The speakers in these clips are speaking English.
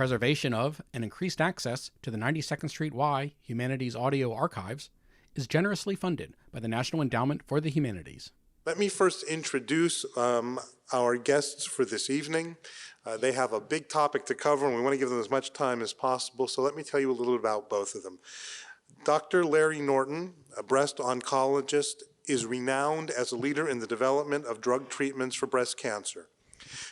preservation of and increased access to the 92nd Street Y Humanities Audio Archives is generously funded by the National Endowment for the Humanities. Let me first introduce our guests for this evening. They have a big topic to cover, and we want to give them as much time as possible, so let me tell you a little bit about both of them. Dr. Larry Norton, a breast oncologist, is renowned as a leader in the development of drug treatments for breast cancer.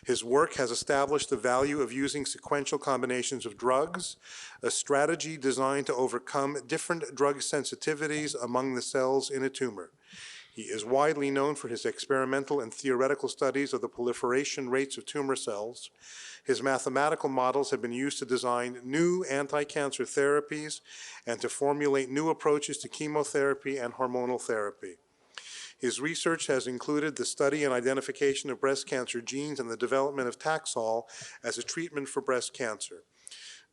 His work has established the value of using sequential combinations of drugs, a strategy designed to overcome different drug sensitivities among the cells in a tumor. He is widely known for his experimental and theoretical studies of the proliferation rates of tumor cells. His mathematical models have been used to design new anti-cancer therapies and to formulate new approaches to chemotherapy and hormonal therapy. His research has included the study and identification of breast cancer genes and the development of Taxol as a treatment for breast cancer.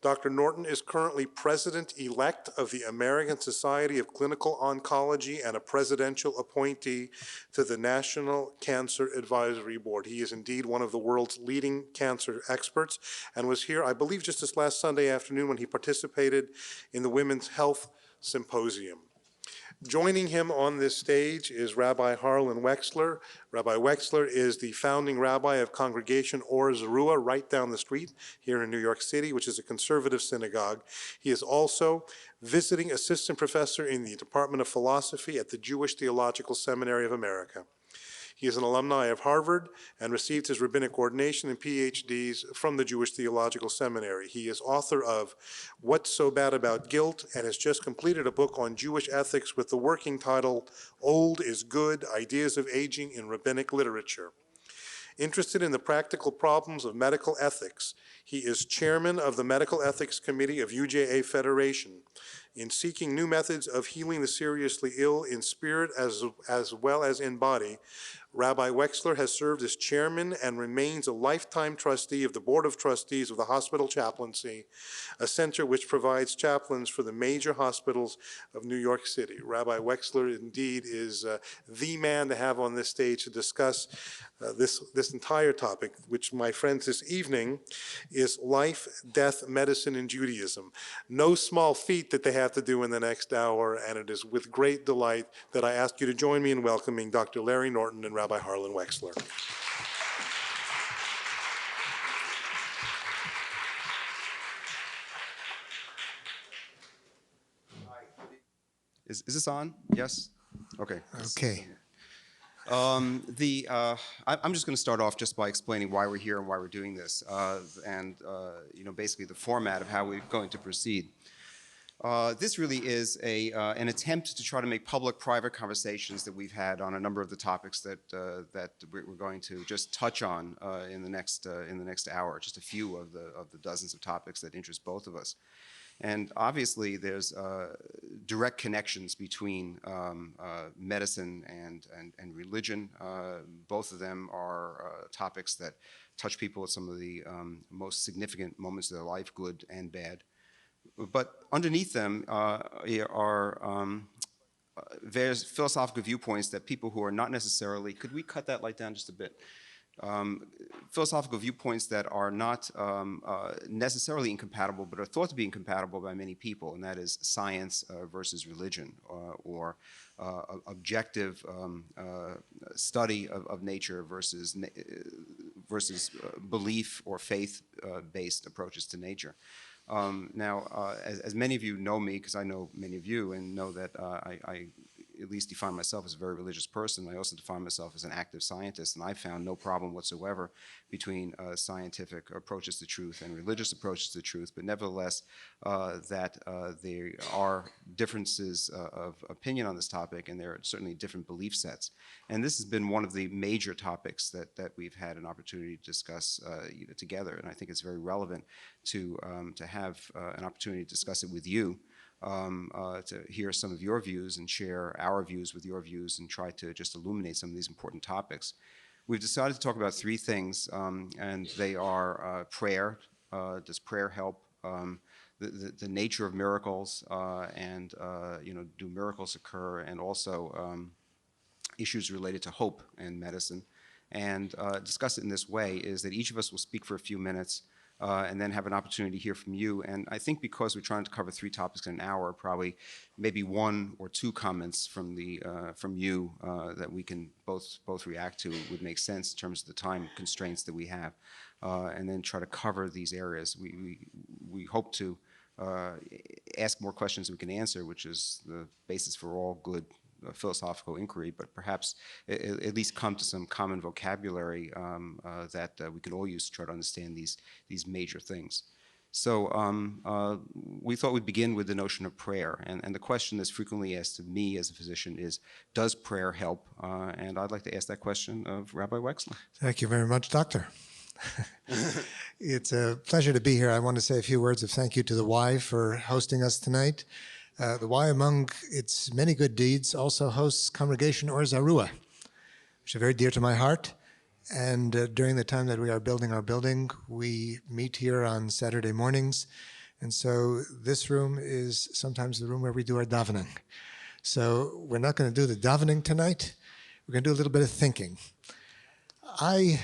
Dr. Norton is currently president-elect of the American Society of Clinical Oncology and a presidential appointee to the National Cancer Advisory Board. He is indeed one of the world's leading cancer experts and was here, I believe, just this last Sunday afternoon when he participated in the Women's Health Symposium. Joining him on this stage is Rabbi Harlan Wechsler. Rabbi Wechsler is the founding rabbi of Congregation Or Zarua right down the street here in New York City, which is a conservative synagogue. He is also visiting assistant professor in the Department of Philosophy at the Jewish Theological Seminary of America. He is an alumni of Harvard and received his rabbinic ordination and PhDs from the Jewish Theological Seminary. He is author of What's So Bad About Guilt and has just completed a book on Jewish ethics with the working title, Old is Good, Ideas of Aging in Rabbinic Literature. Interested in the practical problems of medical ethics, he is chairman of the Medical Ethics Committee of UJA Federation. In seeking new methods of healing the seriously ill in spirit as well as in body, Rabbi Wechsler has served as chairman and remains a lifetime trustee of the Board of Trustees of the Hospital Chaplaincy, a center which provides chaplains for the major hospitals of New York City. Rabbi Wechsler indeed is the man to have on this stage to discuss this entire topic, which, my friends, this evening is life, death, medicine, and Judaism. No small feat that they have to do in the next hour, and it is with great delight that I ask you to join me in welcoming Dr. Larry Norton and Rabbi Harlan Wechsler. Is this on? Yes? Okay. Okay. I'm just going to start off just by explaining why we're here and why we're doing this, and basically the format of how we're going to proceed. This really is an attempt to try to make public-private conversations that we've had on a number of the topics that we're going to just touch on in the next hour, just a few of the dozens of topics that interest both of us. And obviously, there's direct connections between medicine and religion. Both of them are topics that touch people at some of the most significant moments of their life, good and bad. But underneath them there's philosophical viewpoints that people who are not necessarily, could we cut that light down just a bit? Philosophical viewpoints that are not necessarily incompatible, but are thought to be incompatible by many people, and that is science versus religion, or objective study of nature versus belief or faith-based approaches to nature. As many of you know me, because I know many of you, and know that I at least define myself as a very religious person. I also define myself as an active scientist, and I found no problem whatsoever between scientific approaches to truth and religious approaches to truth, but nevertheless, that there are differences of opinion on this topic, and there are certainly different belief sets. And this has been one of the major topics that we've had an opportunity to discuss together, and I think it's very relevant to have an opportunity to discuss it with you. To hear some of your views and share our views with your views and try to just illuminate some of these important topics. We've decided to talk about three things, and they are prayer. Does prayer help? The nature of miracles, and do miracles occur? And also issues related to hope and medicine. And discuss it in this way is that each of us will speak for a few minutes. and then have an opportunity to hear from you. And I think because we're trying to cover 3 topics in an hour, probably maybe 1 or 2 comments from you that we can both react to would make sense in terms of the time constraints that we have, and then try to cover these areas. We hope to ask more questions we can answer, which is the basis for all good philosophical inquiry, but perhaps at least come to some common vocabulary that we can all use to try to understand these major things. So we thought we'd begin with the notion of prayer. And the question that's frequently asked of me as a physician is, does prayer help? And I'd like to ask that question of Rabbi Wechsler. Thank you very much, Doctor. It's a pleasure to be here. I want to say a few words of thank you to the Y for hosting us tonight. The Y, among its many good deeds, also hosts Congregation Or Zarua, which is very dear to my heart. And during the time that we are building our building, we meet here on Saturday mornings. And so this room is sometimes the room where we do our davening. So we're not going to do the davening tonight. We're going to do a little bit of thinking. I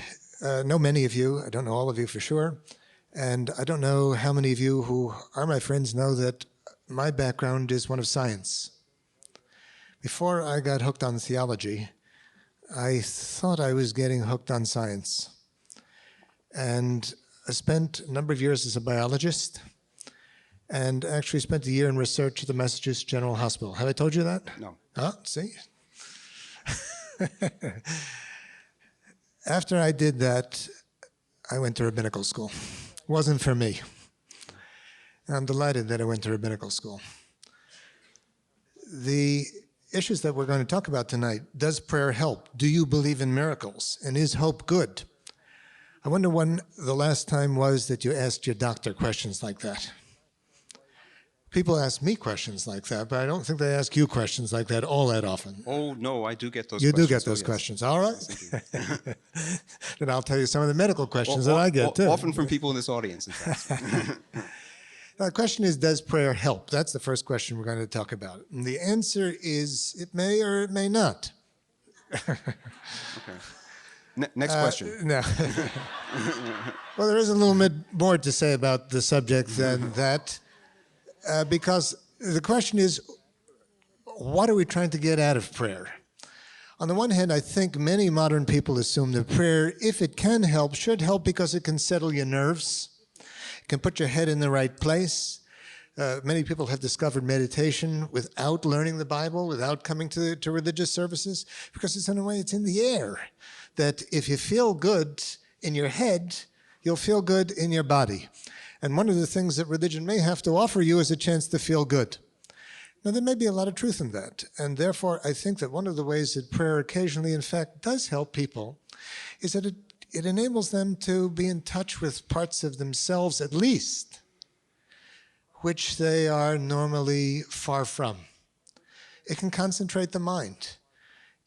know many of you. I don't know all of you for sure. And I don't know how many of you who are my friends know that my background is one of science. Before I got hooked on theology, I thought I was getting hooked on science. And I spent a number of years as a biologist and actually spent a year in research at the Massachusetts General Hospital. Have I told you that? No. Oh, see? After I did that, I went to rabbinical school. It wasn't for me. I'm delighted that I went to rabbinical school. The issues that we're going to talk about tonight: does prayer help? Do you believe in miracles? And is hope good? I wonder when the last time was that you asked your doctor questions like that. People ask me questions like that, but I don't think they ask you questions like that all that often. Oh, no, I do get those you questions. You do get those questions, all right? Yes, then I'll tell you some of the medical questions that I get, too. Often from people in this audience, in fact. Now, the question is, does prayer help? That's the first question we're going to talk about. And the answer is, it may or it may not. Okay. Next question. No. Well, there is a little bit more to say about the subject than that, because the question is, what are we trying to get out of prayer? On the one hand, I think many modern people assume that prayer, if it can help, should help because it can settle your nerves. Can put your head in the right place. Many people have discovered meditation without learning the Bible, without coming to religious services, because it's in a way, it's in the air. That if you feel good in your head, you'll feel good in your body. And one of the things that religion may have to offer you is a chance to feel good. Now, there may be a lot of truth in that. And therefore, I think that one of the ways that prayer occasionally, in fact, does help people is that it enables them to be in touch with parts of themselves, at least, which they are normally far from. It can concentrate the mind.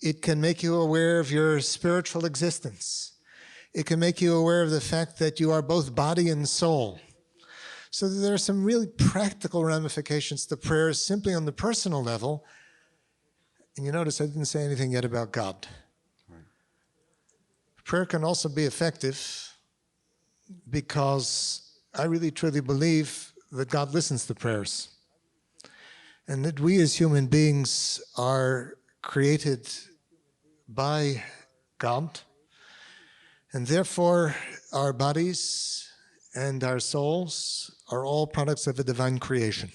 It can make you aware of your spiritual existence. It can make you aware of the fact that you are both body and soul. So there are some really practical ramifications to prayer simply on the personal level. And you notice I didn't say anything yet about God. Prayer can also be effective because I really truly believe that God listens to prayers and that we as human beings are created by God, and therefore our bodies and our souls are all products of a divine creation.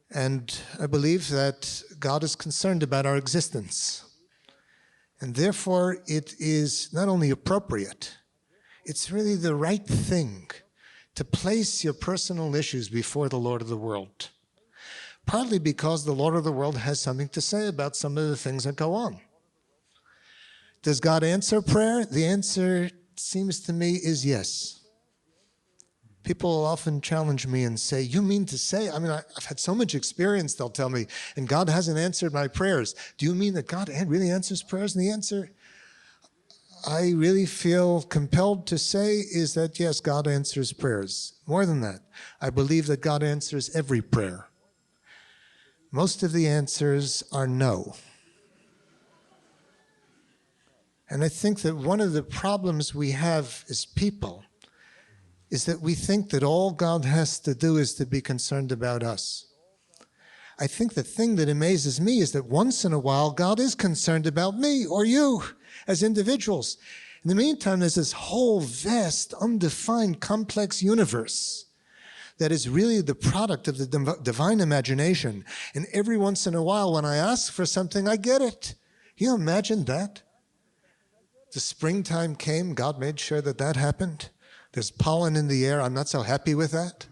And I believe that God is concerned about our existence. And therefore, it is not only appropriate, it's really the right thing to place your personal issues before the Lord of the world. Partly because the Lord of the world has something to say about some of the things that go on. Does God answer prayer? The answer, seems to me, is yes. People often challenge me and say, you mean to say, I've had so much experience, they'll tell me, and God hasn't answered my prayers. Do you mean that God really answers prayers? And the answer, I really feel compelled to say, is that yes, God answers prayers. More than that, I believe that God answers every prayer. Most of the answers are no. And I think that one of the problems we have as people is that we think that all God has to do is to be concerned about us. I think the thing that amazes me is that once in a while, God is concerned about me or you as individuals. In the meantime, there's this whole vast, undefined, complex universe that is really the product of the divine imagination. And every once in a while, when I ask for something, I get it. Can you imagine that? The springtime came, God made sure that that happened. There's pollen in the air, I'm not so happy with that.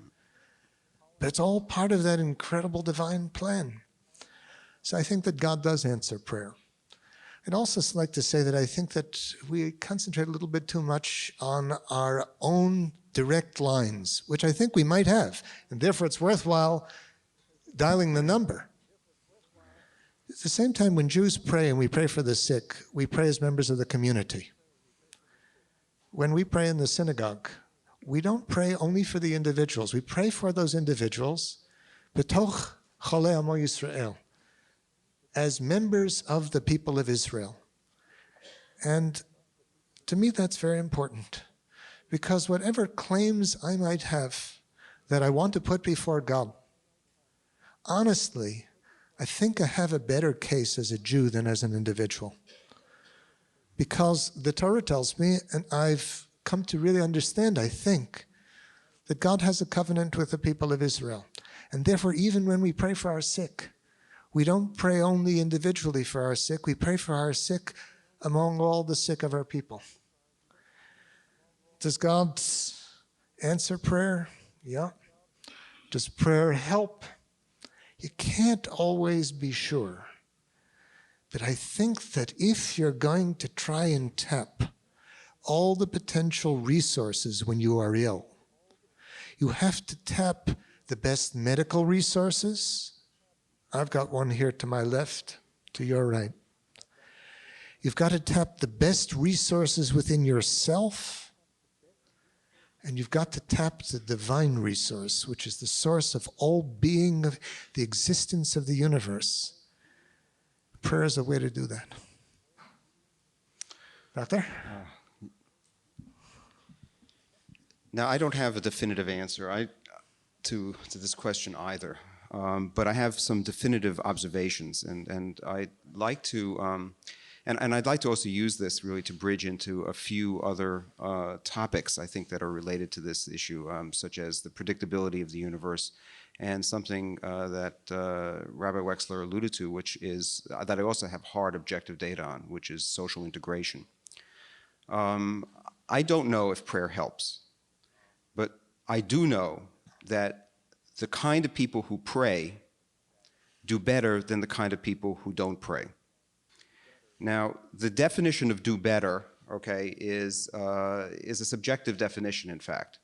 But it's all part of that incredible divine plan. So I think that God does answer prayer. I'd also like to say that I think that we concentrate a little bit too much on our own direct lines, which I think we might have, and therefore it's worthwhile dialing the number. At the same time, when Jews pray and we pray for the sick, we pray as members of the community. When we pray in the synagogue, we don't pray only for the individuals. We pray for those individuals, betoch cholei amo Yisrael, as members of the people of Israel. And to me, that's very important, because whatever claims I might have that I want to put before God, honestly, I think I have a better case as a Jew than as an individual. Because the Torah tells me, and I've come to really understand, I think, that God has a covenant with the people of Israel. And therefore, even when we pray for our sick, we don't pray only individually for our sick, we pray for our sick among all the sick of our people. Does God answer prayer? Yeah. Does prayer help? You can't always be sure. But I think that if you're going to try and tap all the potential resources when you are ill, you have to tap the best medical resources. I've got one here to my left, to your right. You've got to tap the best resources within yourself, and you've got to tap the divine resource, which is the source of all being, of the existence of the universe. Prayer is a way to do that. Doctor? Now, I don't have a definitive answer to this question either, but I have some definitive observations, and I'd like to and I'd like to also use this really to bridge into a few other topics I think that are related to this issue, such as the predictability of the universe, and something that Rabbi Wechsler alluded to, which is that I also have hard objective data on, which is social integration. I don't know if prayer helps, but I do know that the kind of people who pray do better than the kind of people who don't pray. Now, the definition of do better, okay, is a subjective definition, in fact.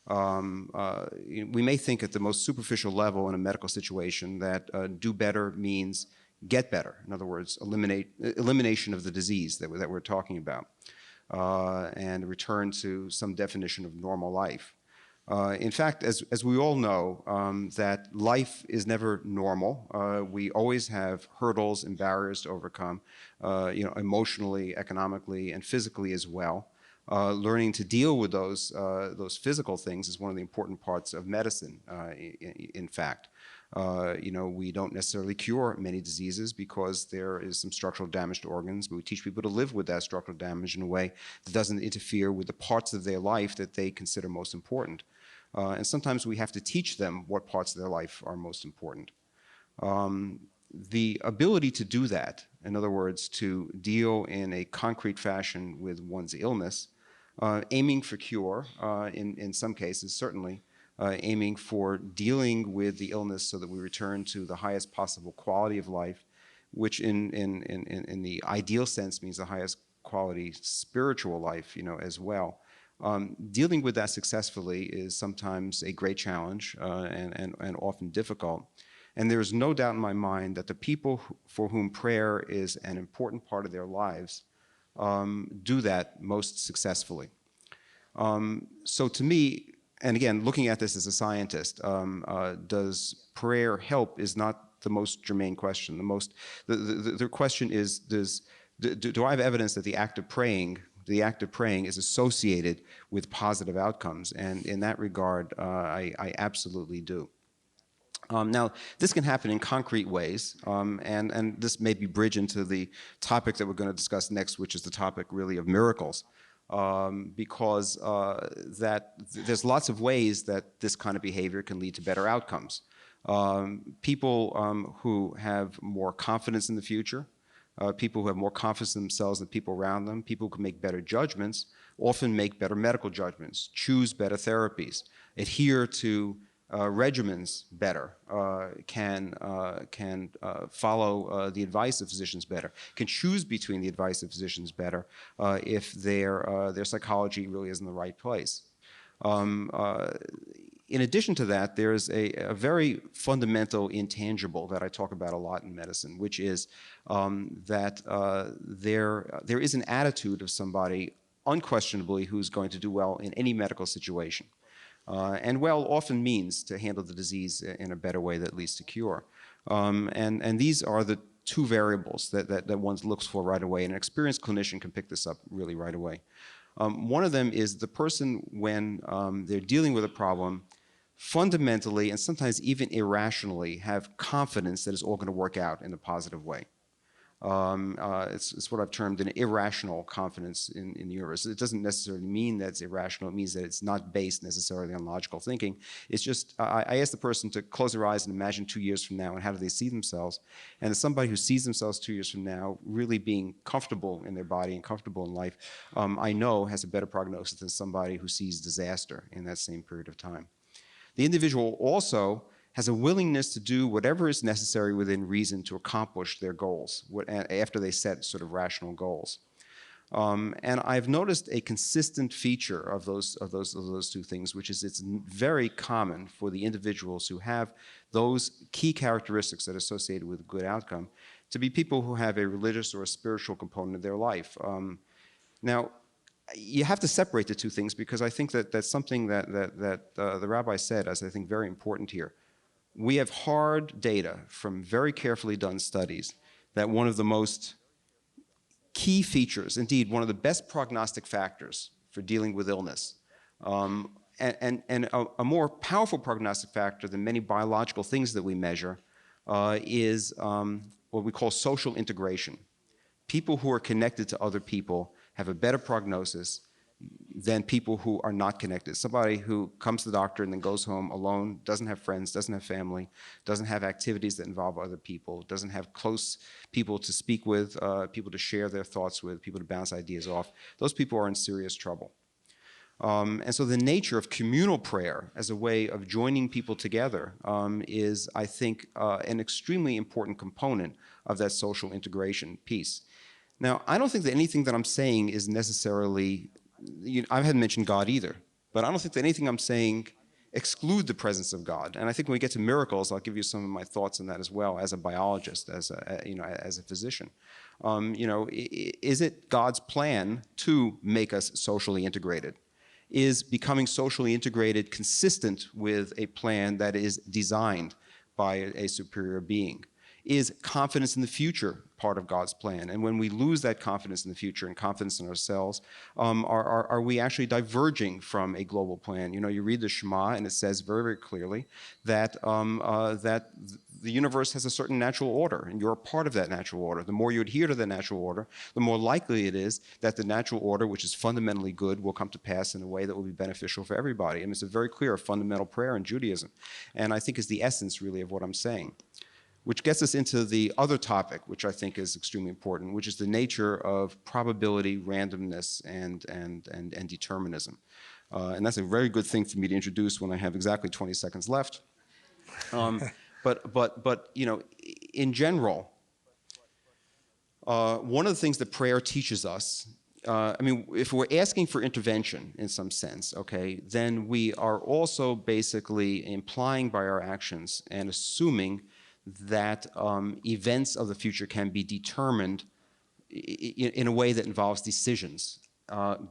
We may think at the most superficial level in a medical situation that do better means get better. In other words, elimination of the disease that we're talking about, and return to some definition of normal life. In fact, as we all know, that life is never normal. We always have hurdles and barriers to overcome, emotionally, economically, and physically as well. Learning to deal with those physical things is one of the important parts of medicine, in fact. We don't necessarily cure many diseases because there is some structural damage to organs, but we teach people to live with that structural damage in a way that doesn't interfere with the parts of their life that they consider most important. And sometimes we have to teach them what parts of their life are most important. The ability to do that, in other words, to deal in a concrete fashion with one's illness, aiming for cure, in some cases, certainly, aiming for dealing with the illness so that we return to the highest possible quality of life, which in the ideal sense means the highest quality spiritual life, as well. Dealing with that successfully is sometimes a great challenge and often difficult. And there is no doubt in my mind that the people for whom prayer is an important part of their lives do that most successfully. So to me, and again, looking at this as a scientist, does prayer help is not the most germane question. The question is, do I have evidence that the act of praying, the act of praying is associated with positive outcomes. And in that regard, I absolutely do. Now, this can happen in concrete ways, and this may be bridge into the topic that we're going to discuss next, which is the topic really of miracles, because there's lots of ways that this kind of behavior can lead to better outcomes. People who have more confidence in the future, people who have more confidence in themselves and the people around them, people who can make better judgments, often make better medical judgments, choose better therapies, adhere to regimens better, can follow the advice of physicians better, can choose between the advice of physicians better if their psychology really is in the right place. In addition to that, there's a very fundamental intangible that I talk about a lot in medicine, which is that there is an attitude of somebody unquestionably who's going to do well in any medical situation. And well often means to handle the disease in a better way that leads to cure. And these are the two variables that one looks for right away. And an experienced clinician can pick this up really right away. One of them is the person, when they're dealing with a problem, fundamentally and sometimes even irrationally have confidence that it's all going to work out in a positive way. It's what I've termed an irrational confidence in the universe. It doesn't necessarily mean that it's irrational. It means that it's not based necessarily on logical thinking. It's just, I ask the person to close their eyes and imagine 2 years from now and how do they see themselves. And as somebody who sees themselves 2 years from now really being comfortable in their body and comfortable in life, I know has a better prognosis than somebody who sees disaster in that same period of time. The individual also has a willingness to do whatever is necessary within reason to accomplish their goals after they set sort of rational goals. And I've noticed a consistent feature of those two things, which is it's very common for the individuals who have those key characteristics that are associated with a good outcome to be people who have a religious or a spiritual component of their life. Now, you have to separate the two things because I think that that's something that the rabbi said as I think very important here. We have hard data from very carefully done studies that one of the most key features, indeed one of the best prognostic factors for dealing with illness, and a more powerful prognostic factor than many biological things that we measure is what we call social integration. People who are connected to other people have a better prognosis than people who are not connected. Somebody who comes to the doctor and then goes home alone, doesn't have friends, doesn't have family, doesn't have activities that involve other people, doesn't have close people to speak with, people to share their thoughts with, people to bounce ideas off. Those people are in serious trouble. And so the nature of communal prayer as a way of joining people together is, I think, an extremely important component of that social integration piece. Now, I don't think that anything that I'm saying is necessarily, I haven't mentioned God either, but I don't think that anything I'm saying exclude the presence of God. And I think when we get to miracles, I'll give you some of my thoughts on that as well, as a biologist, as a physician. Is it God's plan to make us socially integrated? Is becoming socially integrated consistent with a plan that is designed by a superior being? Is confidence in the future part of God's plan? And when we lose that confidence in the future and confidence in ourselves, are we actually diverging from a global plan? You read the Shema and it says very, very clearly that, that the universe has a certain natural order and you're a part of that natural order. The more you adhere to the natural order, the more likely it is that the natural order, which is fundamentally good, will come to pass in a way that will be beneficial for everybody. And it's a very clear fundamental prayer in Judaism. And I think is the essence really of what I'm saying. Which gets us into the other topic, which I think is extremely important, which is the nature of probability, randomness, and determinism. And that's a very good thing for me to introduce when I have exactly 20 seconds left. But in general, one of the things that prayer teaches us, if we're asking for intervention in some sense, okay, then we are also basically implying by our actions and assuming that events of the future can be determined in a way that involves decisions.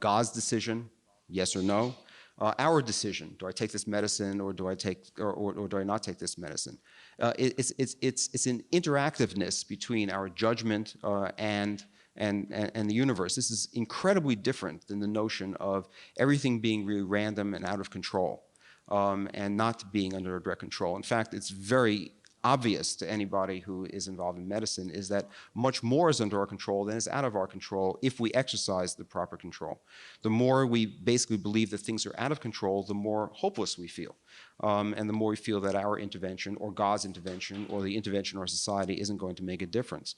God's decision, yes or no. Our decision, do I take this medicine or do I not take this medicine? It's an interactiveness between our judgment and and the universe. This is incredibly different than the notion of everything being really random and out of control, and not being under direct control. In fact, it's very obvious to anybody who is involved in medicine is that much more is under our control than is out of our control if we exercise the proper control. The more we basically believe that things are out of control, the more hopeless we feel. And the more we feel that our intervention or God's intervention or the intervention of our society isn't going to make a difference.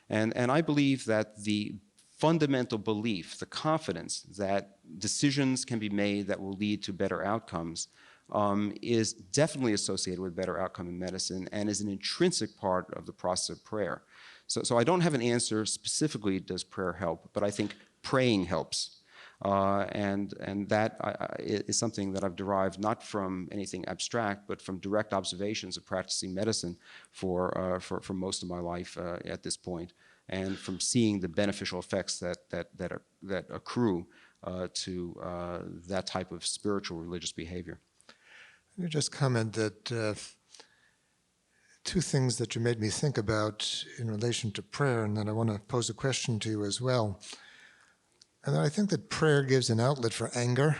And I believe that the fundamental belief, the confidence that decisions can be made that will lead to better outcomes is definitely associated with better outcome in medicine and is an intrinsic part of the process of prayer. So I don't have an answer specifically, does prayer help, but I think praying helps. And that is something that I've derived not from anything abstract, but from direct observations of practicing medicine for most of my life at this point, and from seeing the beneficial effects that accrue to that type of spiritual religious behavior. Let me just comment that two things that you made me think about in relation to prayer, and then I want to pose a question to you as well. And I think that prayer gives an outlet for anger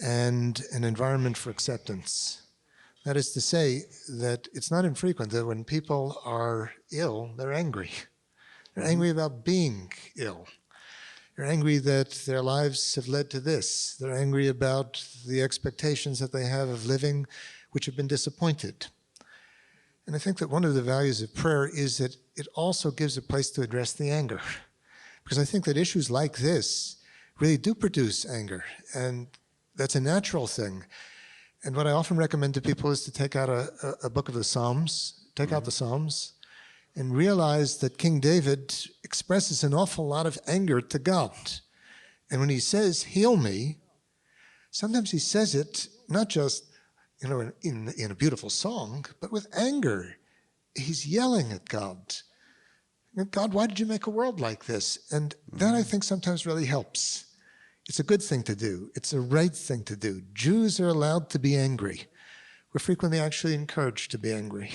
and an environment for acceptance. That is to say that it's not infrequent that when people are ill, they're angry. They're angry about being ill. They're angry that their lives have led to this. They're angry about the expectations that they have of living, which have been disappointed. And I think that one of the values of prayer is that it also gives a place to address the anger. Because I think that issues like this really do produce anger, and that's a natural thing. And what I often recommend to people is to take out a book of the Psalms, take out the Psalms, and realize that King David expresses an awful lot of anger to God. And when he says, heal me, sometimes he says it not just in a beautiful song, but with anger. He's yelling at God. God, why did you make a world like this? And that, I think, sometimes really helps. It's a good thing to do. It's a right thing to do. Jews are allowed to be angry. We're frequently actually encouraged to be angry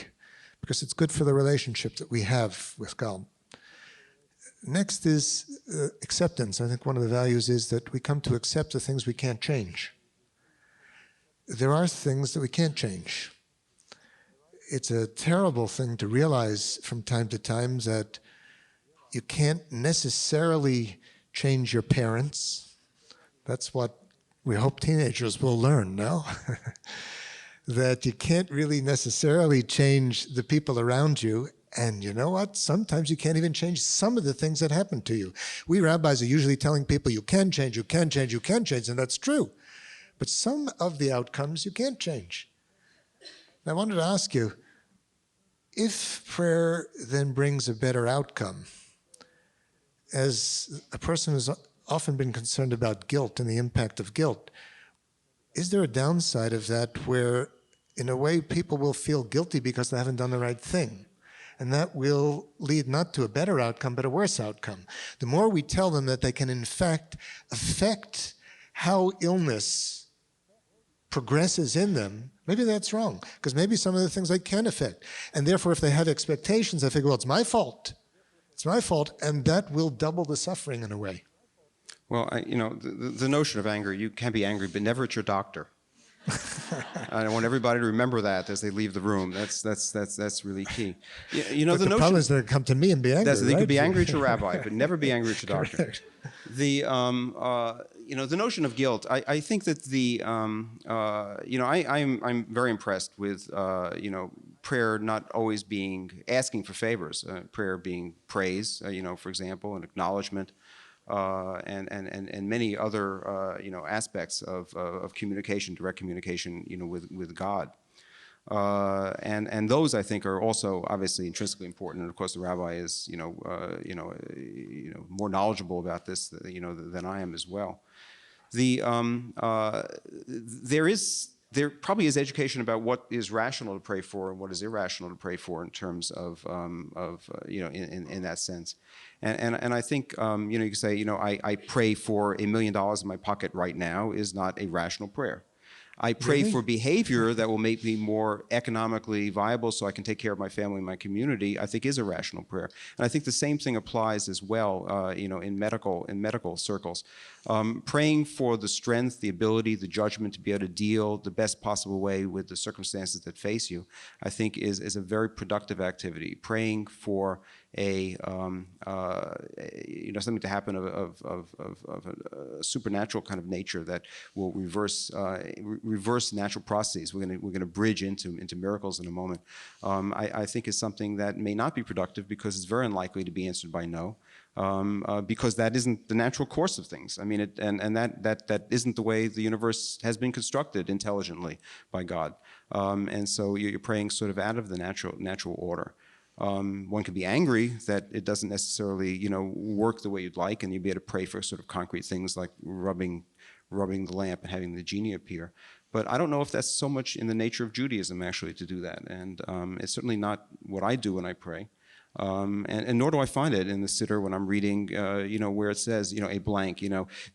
because it's good for the relationship that we have with God. Next is acceptance. I think one of the values is that we come to accept the things we can't change. There are things that we can't change. It's a terrible thing to realize from time to time that you can't necessarily change your parents. That's what we hope teenagers will learn now. That you can't really necessarily change the people around you. And you know what? Sometimes you can't even change some of the things that happen to you. We rabbis are usually telling people you can change, you can change, you can change, and that's true. But some of the outcomes you can't change. And I wanted to ask you, if prayer then brings a better outcome, as a person who's often been concerned about guilt and the impact of guilt, is there a downside of that where, in a way, people will feel guilty because they haven't done the right thing? And that will lead not to a better outcome, but a worse outcome. The more we tell them that they can, in fact, affect how illness progresses in them, maybe that's wrong, because maybe some of the things they can affect. And therefore, if they have expectations, they figure, well, it's my fault. It's my fault, and that will double the suffering in a way. Well, the notion of anger, you can be angry, but never at your doctor. I want everybody to remember that as they leave the room. That's really key. But the problem is they come to me and be angry. They right? could be angry at your rabbi, but never be angry at your doctor. Correct. The notion of guilt. I think that I'm very impressed with prayer not always being asking for favors. Prayer being praise. For example, an acknowledgement. And many other aspects of communication, direct communication, with God, and those I think are also obviously intrinsically important. And of course, the rabbi is more knowledgeable about this than I am as well. There probably is education about what is rational to pray for and what is irrational to pray for in terms of in that sense. And I think, you can say, I pray for $1 million in my pocket right now is not a rational prayer. I pray Really? for behavior that will make me more economically viable so I can take care of my family and my community, I think is a rational prayer. And I think the same thing applies as well, in medical circles. Praying for the strength, the ability, the judgment to be able to deal the best possible way with the circumstances that face you, I think is a very productive activity. Praying for something to happen of a supernatural kind of nature that will reverse natural processes. We're going to bridge into miracles in a moment. I think is something that may not be productive because it's very unlikely to be answered by no. Because that isn't the natural course of things. I mean, that isn't the way the universe has been constructed intelligently by God. And so you're praying sort of out of the natural order. One could be angry that it doesn't necessarily, work the way you'd like, and you'd be able to pray for sort of concrete things like rubbing the lamp and having the genie appear. But I don't know if that's so much in the nature of Judaism, actually, to do that. And it's certainly not what I do when I pray. And nor do I find it in the Siddur when I'm reading, where it says, a blank,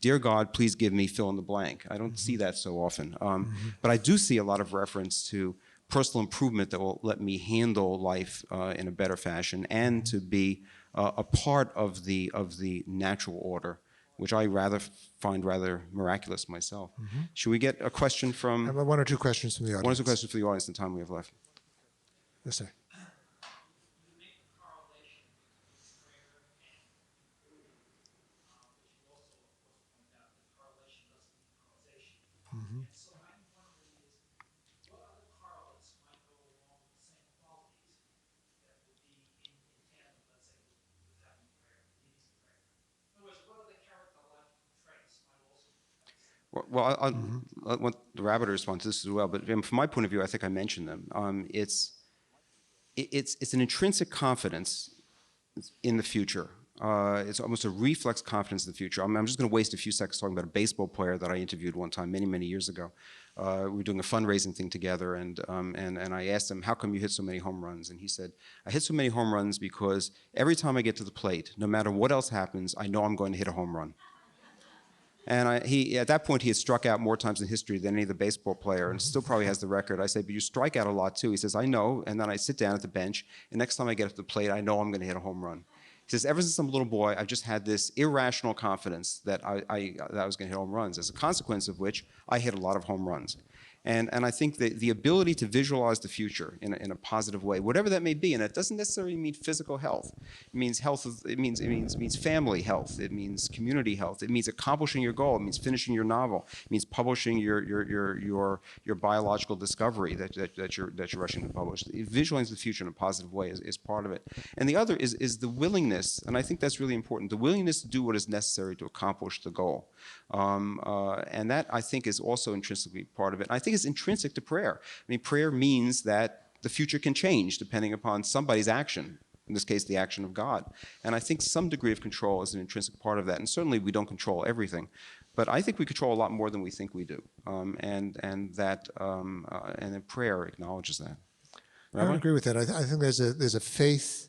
dear God, please give me fill in the blank. I don't see that so often. But I do see a lot of reference to personal improvement that will let me handle life in a better fashion and to be a part of the natural order, which I find rather miraculous myself. Should we get a question from... How about one or two questions from the audience? One or two questions from the audience in the time we have left. Yes, sir. Well, I want the rabbi to respond to this as well, but from my point of view, I think I mentioned them. It's an intrinsic confidence in the future. It's almost a reflex confidence in the future. I'm just going to waste a few seconds talking about a baseball player that I interviewed one time many years ago. We were doing a fundraising thing together, and I asked him, how come you hit so many home runs? And he said, I hit so many home runs because every time I get to the plate, no matter what else happens, I know I'm going to hit a home run. And at that point, he had struck out more times in history than any other baseball player, and still probably has the record. I say, but you strike out a lot too. He says, I know, and then I sit down at the bench, and next time I get up to the plate, I know I'm going to hit a home run. He says, ever since I'm a little boy, I've just had this irrational confidence that I was going to hit home runs, as a consequence of which I hit a lot of home runs. And I think that the ability to visualize the future in a positive way, whatever that may be, and it doesn't necessarily mean physical health. It means health. It means family health. It means community health. It means accomplishing your goal. It means finishing your novel. It means publishing your biological discovery that you're rushing to publish. Visualizing the future in a positive way is part of it. And the other is the willingness, and I think that's really important. The willingness to do what is necessary to accomplish the goal. And that, I think, is also intrinsically part of it. And I think it's intrinsic to prayer. I mean, prayer means that the future can change depending upon somebody's action, in this case, the action of God. And I think some degree of control is an intrinsic part of that. And certainly we don't control everything. But I think we control a lot more than we think we do. And then prayer acknowledges that. Rabbi? I agree with that. I think there's a faith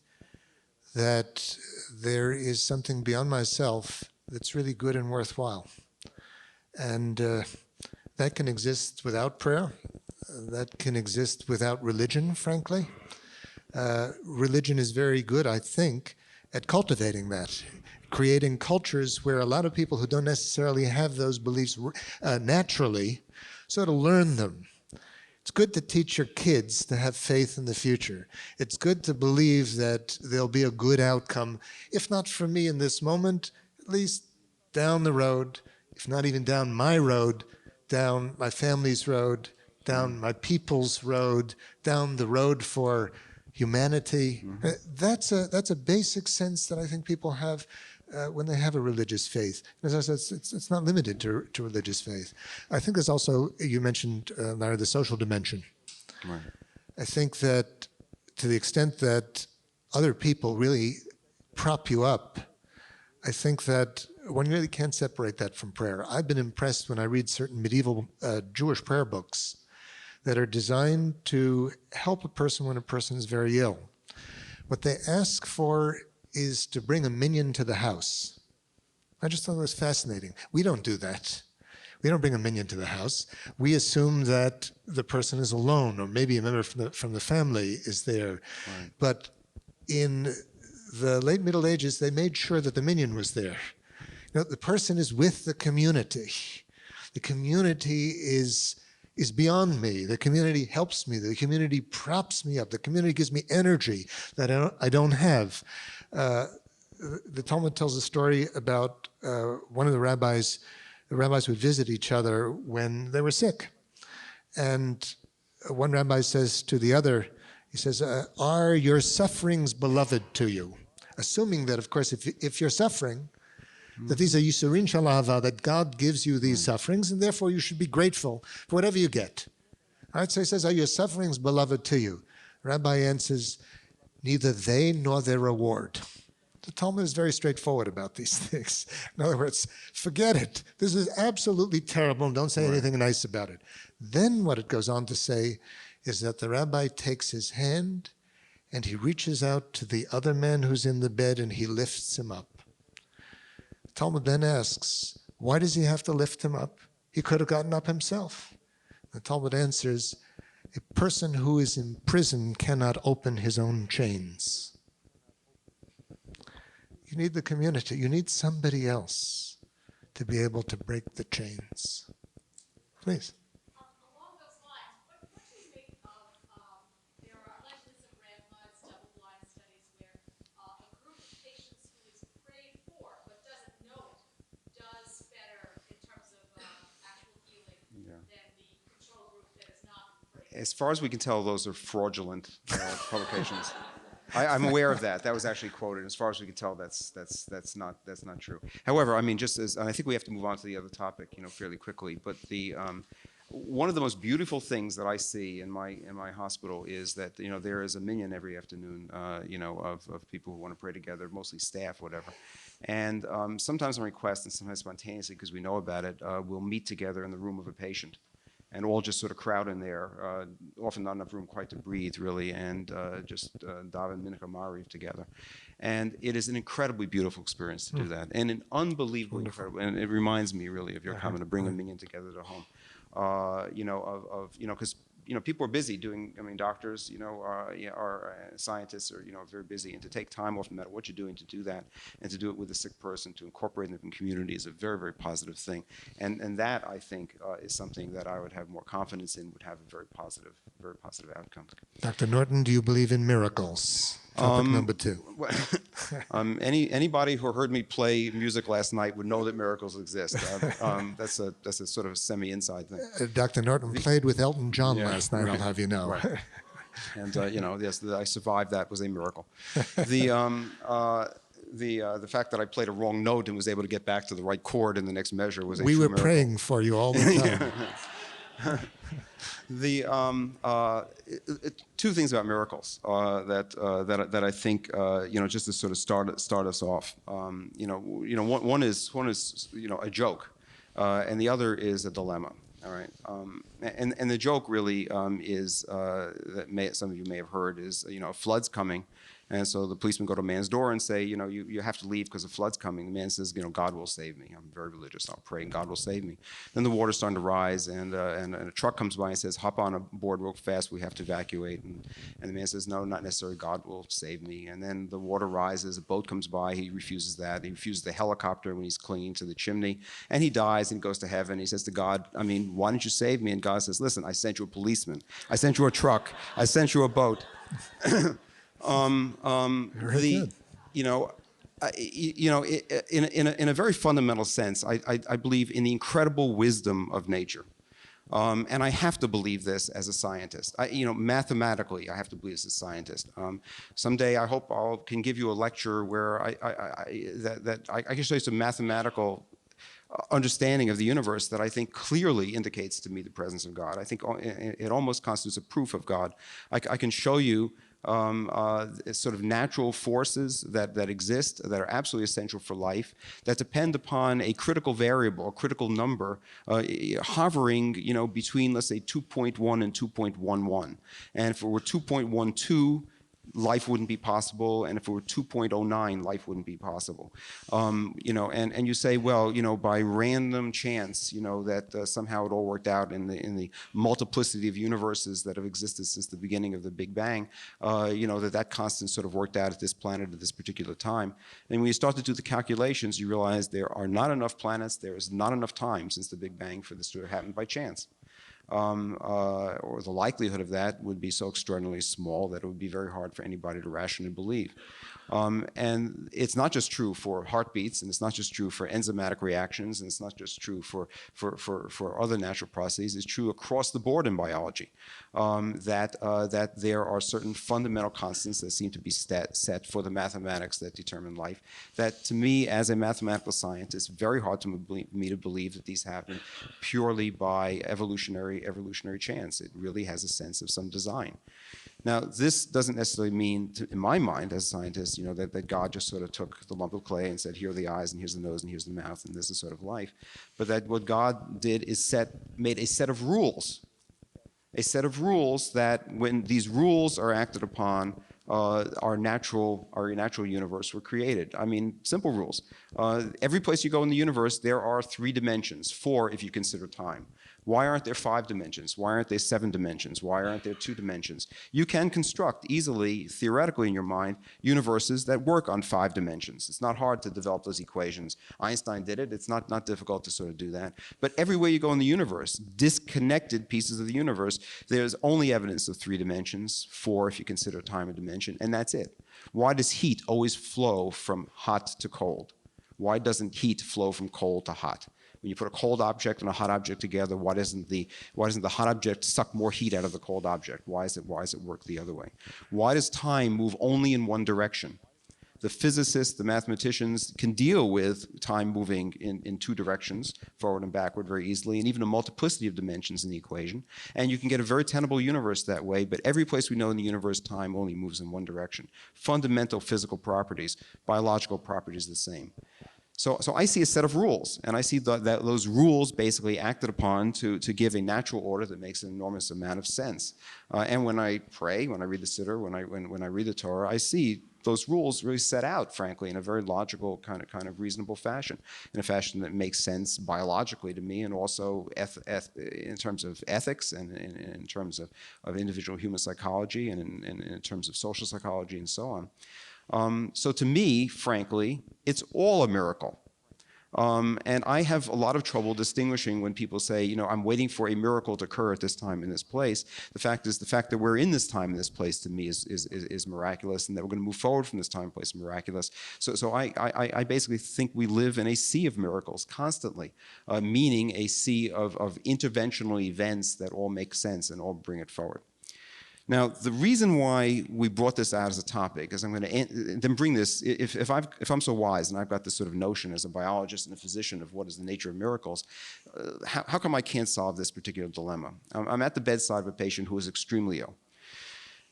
that there is something beyond myself that's really good and worthwhile. And that can exist without prayer. That can exist without religion, frankly. Religion is very good, I think, at cultivating that, creating cultures where a lot of people who don't necessarily have those beliefs naturally sort of learn them. It's good to teach your kids to have faith in the future. It's good to believe that there'll be a good outcome, if not for me in this moment, at least down the road, if not even down my road, down my family's road, down my people's road, down the road for humanity. That's a basic sense that I think people have when they have a religious faith. As I said, it's not limited to religious faith. I think there's also, you mentioned, Larry, the social dimension. Right. I think that to the extent that other people really prop you up, I think that one really can't separate that from prayer. I've been impressed when I read certain medieval Jewish prayer books that are designed to help a person when a person is very ill. What they ask for is to bring a minion to the house. I just thought it was fascinating. We don't do that. We don't bring a minion to the house. We assume that the person is alone, or maybe a member from the family is there. Right. But in the late Middle Ages, they made sure that the minion was there. You know, the person is with the community. The community is beyond me. The community helps me. The community props me up. The community gives me energy that I don't have. The Talmud tells a story about one of the rabbis. The rabbis would visit each other when they were sick. And one rabbi says to the other, he says, are your sufferings beloved to you? Assuming that, of course, if you're suffering, that these are Yisurin Shel Ahava, that God gives you these sufferings, and therefore you should be grateful for whatever you get. All right, so he says, are your sufferings beloved to you? Rabbi answers, neither they nor their reward. The Talmud is very straightforward about these things. In other words, forget it. This is absolutely terrible, and don't say anything nice about it. Then what it goes on to say is that the rabbi takes his hand and he reaches out to the other man who's in the bed and he lifts him up. The Talmud then asks, why does he have to lift him up? He could have gotten up himself. The Talmud answers, a person who is in prison cannot open his own chains. You need the community. You need somebody else to be able to break the chains. Please. Along those lines, what do you make of, there are legends of randomized double-blind studies where a group of patients who is prayed for but doesn't know it does better in terms of actual healing than the control group that is not prayed for? As far as we can tell, those are fraudulent publications. I'm aware of that. That was actually quoted. As far as we can tell, that's not true. However, I mean, just as, and I think we have to move on to the other topic, fairly quickly. But the one of the most beautiful things that I see in my hospital is that there is a minyan every afternoon, of people who want to pray together, mostly staff, whatever. And sometimes on request and sometimes spontaneously, because we know about it, we'll meet together in the room of a patient. And all just sort of crowd in there, often not enough room quite to breathe, really, and just daven mincha mariv together. And it is an incredibly beautiful experience to do that, and an unbelievably incredible. And it reminds me really of your comment of bringing a minyan together to home, because people are busy doing. I mean, doctors, are scientists are very busy, and to take time off, no matter what you're doing, to do that, and to do it with a sick person, to incorporate them in community is a very, very positive thing. And that I think is something that I would have more confidence in, would have a very positive outcome. Dr. Norton, do you believe in miracles? Topic number 2. Anybody who heard me play music last night would know that miracles exist. That's a sort of a semi-inside thing. Dr. Norton played with Elton John last night, I'll have you know. Right. And yes, that I survived that was a miracle. The fact that I played a wrong note and was able to get back to the right chord in the next measure was a We true were miracle. praying for you all the time. Two things about miracles that I think just to sort of start us off. One is a joke, and the other is a dilemma. All right, and the joke really is that some of you may have heard is a flood's coming. And so the policemen go to a man's door and say, you have to leave because a flood's coming. The man says, God will save me. I'm very religious. I'll pray and God will save me. Then the water's starting to rise and a truck comes by and says, hop on a board real fast. We have to evacuate. And the man says, no, not necessarily. God will save me. And then the water rises. A boat comes by. He refuses that. He refuses the helicopter when he's clinging to the chimney. And he dies and goes to heaven. He says to God, why didn't you save me? And God says, listen, I sent you a policeman. I sent you a truck. I sent you a boat. In a very fundamental sense, I believe in the incredible wisdom of nature. And I have to believe this as a scientist. Mathematically, I have to believe this as a scientist. Someday, I hope I can give you a lecture where I can show you some mathematical understanding of the universe that I think clearly indicates to me the presence of God. I think it almost constitutes a proof of God. I can show you sort of natural forces that exist, that are absolutely essential for life, that depend upon a critical variable, a critical number, hovering, between, let's say, 2.1 and 2.11. And if it were 2.12, life wouldn't be possible, and if it were 2.09, life wouldn't be possible. You know, and you say, well, you know, by random chance, you know, that somehow it all worked out in the multiplicity of universes that have existed since the beginning of the Big Bang, you know, that constant sort of worked out at this planet at this particular time. And when you start to do the calculations, you realize there are not enough planets, there is not enough time since the Big Bang for this to have happened by chance. Or the likelihood of that would be so extraordinarily small that it would be very hard for anybody to rationally believe. And it's not just true for heartbeats, and it's not just true for enzymatic reactions, and it's not just true for other natural processes. It's true across the board in biology, that there are certain fundamental constants that seem to be set for the mathematics that determine life, that to me, as a mathematical scientist, very hard to me to believe that these happen purely by evolutionary chance. It really has a sense of some design. Now, this doesn't necessarily mean, in my mind as a scientist, you know, that God just sort of took the lump of clay and said, here are the eyes, and here's the nose, and here's the mouth, and this is sort of life. But that what God did is made a set of rules. A set of rules that, when these rules are acted upon, our natural universe were created. I mean, simple rules. Every place you go in the universe, there are 3 dimensions, 4 if you consider time. Why aren't there 5 dimensions? Why aren't there 7 dimensions? Why aren't there 2 dimensions? You can construct easily, theoretically in your mind, universes that work on 5 dimensions. It's not hard to develop those equations. Einstein did it. It's not difficult to sort of do that. But everywhere you go in the universe, disconnected pieces of the universe, there's only evidence of 3 dimensions, 4 if you consider time a dimension, and that's it. Why does heat always flow from hot to cold? Why doesn't heat flow from cold to hot? When you put a cold object and a hot object together, why doesn't the hot object suck more heat out of the cold object? Why does it work the other way? Why does time move only in one direction? The physicists, the mathematicians can deal with time moving in 2 directions, forward and backward, very easily, and even a multiplicity of dimensions in the equation. And you can get a very tenable universe that way, but every place we know in the universe, time only moves in one direction. Fundamental physical properties, biological properties the same. So I see a set of rules, and I see that those rules basically acted upon to give a natural order that makes an enormous amount of sense. And when I pray, when I read the Siddur, when I read the Torah, I see those rules really set out, frankly, in a very logical, kind of reasonable fashion, in a fashion that makes sense biologically to me, and also in terms of ethics, and in terms of individual human psychology, and in terms of social psychology, and so on. So to me, frankly, it's all a miracle. And I have a lot of trouble distinguishing when people say, you know, I'm waiting for a miracle to occur at this time in this place. The fact that we're in this time in this place to me is miraculous, and that we're going to move forward from this time and place is miraculous. So I basically think we live in a sea of miracles constantly, meaning a sea of interventional events that all make sense and all bring it forward. Now, the reason why we brought this out as a topic is I'm going to then bring this, if I'm so wise and I've got this sort of notion as a biologist and a physician of what is the nature of miracles, how come I can't solve this particular dilemma? I'm at the bedside of a patient who is extremely ill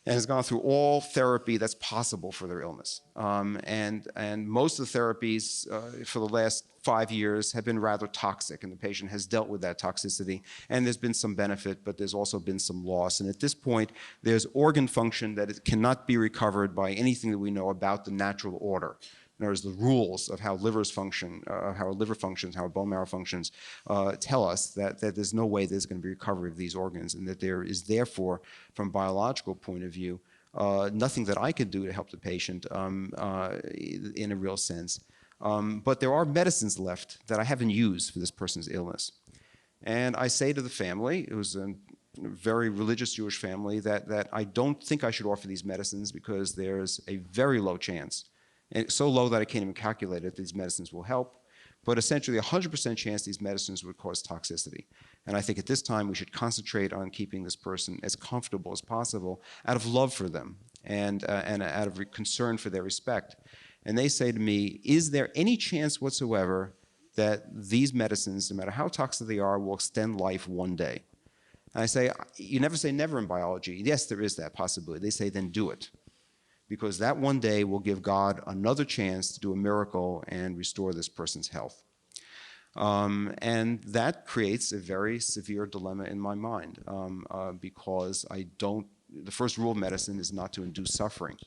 and has gone through all therapy that's possible for their illness. And most of the therapies for the last 5 years have been rather toxic, and the patient has dealt with that toxicity, and there's been some benefit, but there's also been some loss. And at this point, there's organ function that it cannot be recovered by anything that we know about the natural order. In other words, the rules of how livers function, how a liver functions, how a bone marrow functions, tell us that there's no way there's going to be recovery of these organs, and that there is therefore, from a biological point of view, nothing that I could do to help the patient in a real sense. But there are medicines left that I haven't used for this person's illness. And I say to the family, it was a very religious Jewish family, that I don't think I should offer these medicines because there's a very low chance, and so low that I can't even calculate it, these medicines will help, but essentially 100% chance these medicines would cause toxicity. And I think at this time we should concentrate on keeping this person as comfortable as possible out of love for them and out of concern for their respect. And they say to me, is there any chance whatsoever that these medicines, no matter how toxic they are, will extend life one day? And I say, you never say never in biology. Yes, there is that possibility. They say, then do it, because that one day will give God another chance to do a miracle and restore this person's health. And that creates a very severe dilemma in my mind, because I don't the first rule of medicine is not to induce suffering.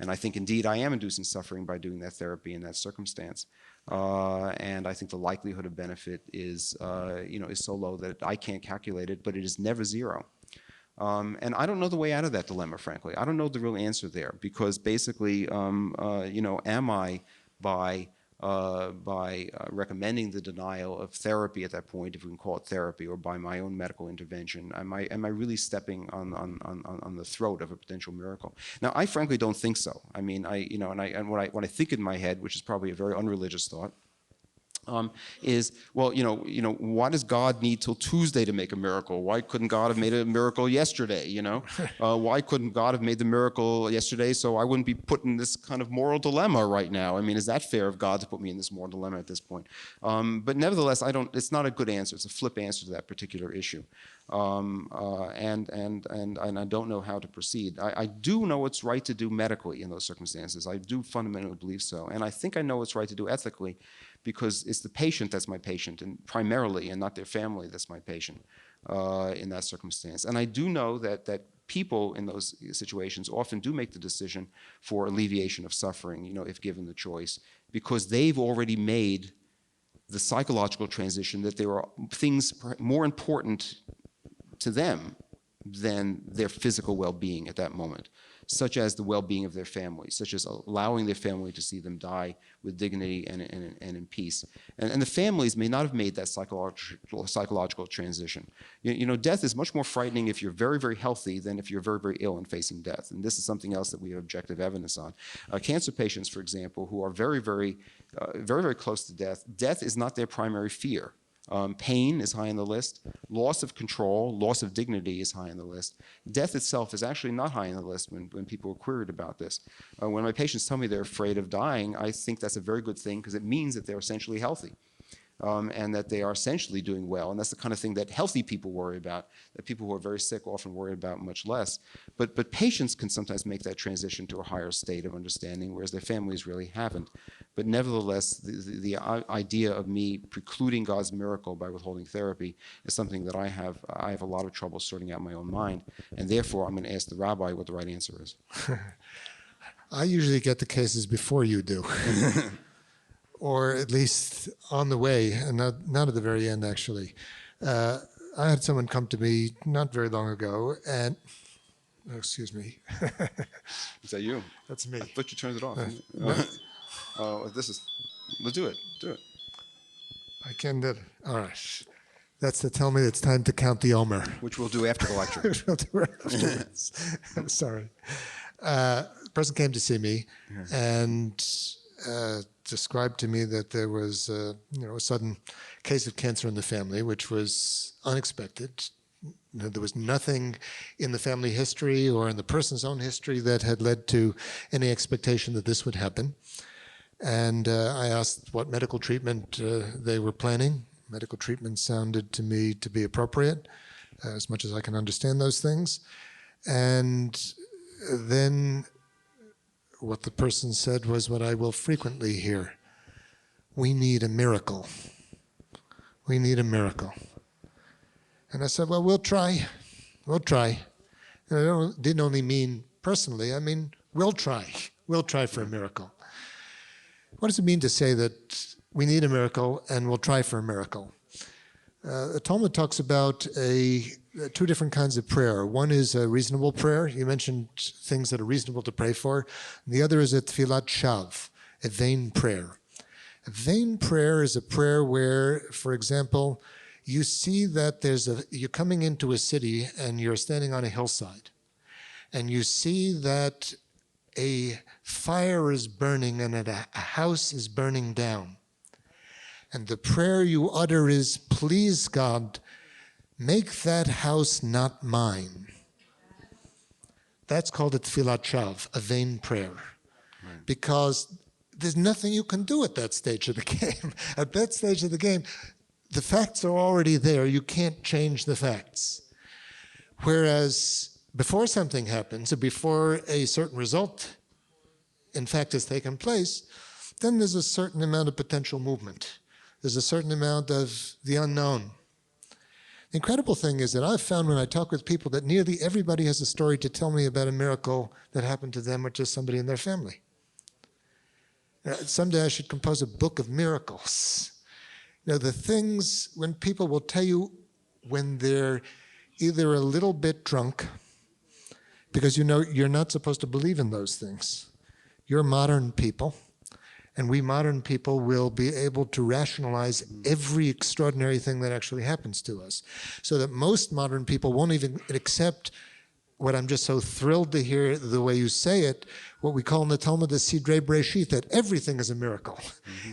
And I think indeed I am inducing suffering by doing that therapy in that circumstance. And I think the likelihood of benefit is, is so low that I can't calculate it, but it is never zero. And I don't know the way out of that dilemma, frankly. I don't know the real answer there, because basically, am I by recommending the denial of therapy at that point, if we can call it therapy, or by my own medical intervention, am I really stepping on the throat of a potential miracle? Now, I frankly don't think so. I mean, and what I think in my head, which is probably a very unreligious thought, is, well, why does God need till Tuesday to make a miracle? Why couldn't God have made a miracle yesterday, Why couldn't God have made the miracle yesterday so I wouldn't be put in this kind of moral dilemma right now? I mean, is that fair of God to put me in this moral dilemma at this point? But nevertheless, it's not a good answer. It's a flip answer to that particular issue. And I don't know how to proceed. I do know what's right to do medically in those circumstances. I do fundamentally believe so. And I think I know what's right to do ethically, because it's the patient that's my patient, and primarily, and not their family that's my patient in that circumstance. And I do know that people in those situations often do make the decision for alleviation of suffering, if given the choice, because they've already made the psychological transition that there are things more important to them than their physical well-being at that moment, such as the well-being of their family, such as allowing their family to see them die with dignity and in peace. And the families may not have made that psychological transition. Death is much more frightening if you're very, very healthy than if you're very, very ill and facing death. And this is something else that we have objective evidence on. Cancer patients, for example, who are very, very close to death, death is not their primary fear. Pain is high on the list. Loss of control, loss of dignity is high on the list. Death itself is actually not high on the list when people are queried about this. When my patients tell me they're afraid of dying, I think that's a very good thing, because it means that they're essentially healthy. And that they are essentially doing well. And that's the kind of thing that healthy people worry about, that people who are very sick often worry about much less. But patients can sometimes make that transition to a higher state of understanding, whereas their families really haven't. But nevertheless, the idea of me precluding God's miracle by withholding therapy is something that I have a lot of trouble sorting out in my own mind. And therefore, I'm going to ask the rabbi what the right answer is. I usually get the cases before you do. Or at least on the way, and not at the very end, actually. I had someone come to me not very long ago, and, oh, excuse me. Is that you? That's me. I thought you turned it off. Let's do it. I can do it. All right. That's to tell me it's time to count the Omer. Which we'll do after the lecture. We'll do it afterwards. I'm sorry. The person came to see me, and described to me that there was a sudden case of cancer in the family, which was unexpected. There was nothing in the family history or in the person's own history that had led to any expectation that this would happen. And I asked what medical treatment they were planning. Medical treatment sounded to me to be appropriate, as much as I can understand those things. And then what the person said was what I will frequently hear: we need a miracle. We need a miracle. And I said, well, we'll try. We'll try. And I didn't only mean personally, I mean, we'll try. We'll try for a miracle. What does it mean to say that we need a miracle and we'll try for a miracle? The Talmud talks about two different kinds of prayer. One is a reasonable prayer. You mentioned things that are reasonable to pray for. And the other is a tefillat shav, a vain prayer. A vain prayer is a prayer where, for example, you see that you're coming into a city and you're standing on a hillside, and you see that a fire is burning and a house is burning down. And the prayer you utter is, please God, make that house not mine. That's called a tefillat shav, a vain prayer. Right. Because there's nothing you can do at that stage of the game. At that stage of the game, the facts are already there. You can't change the facts. Whereas before something happens, or before a certain result, in fact, has taken place, then there's a certain amount of potential movement. There's a certain amount of the unknown. The incredible thing is that I've found when I talk with people that nearly everybody has a story to tell me about a miracle that happened to them or to somebody in their family. Someday I should compose a book of miracles. The things when people will tell you when they're either a little bit drunk, because you're not supposed to believe in those things. You're modern people, and we modern people will be able to rationalize every extraordinary thing that actually happens to us. So that most modern people won't even accept what I'm just so thrilled to hear the way you say it, what we call in the Talmud the Sidrei Breshit, that everything is a miracle.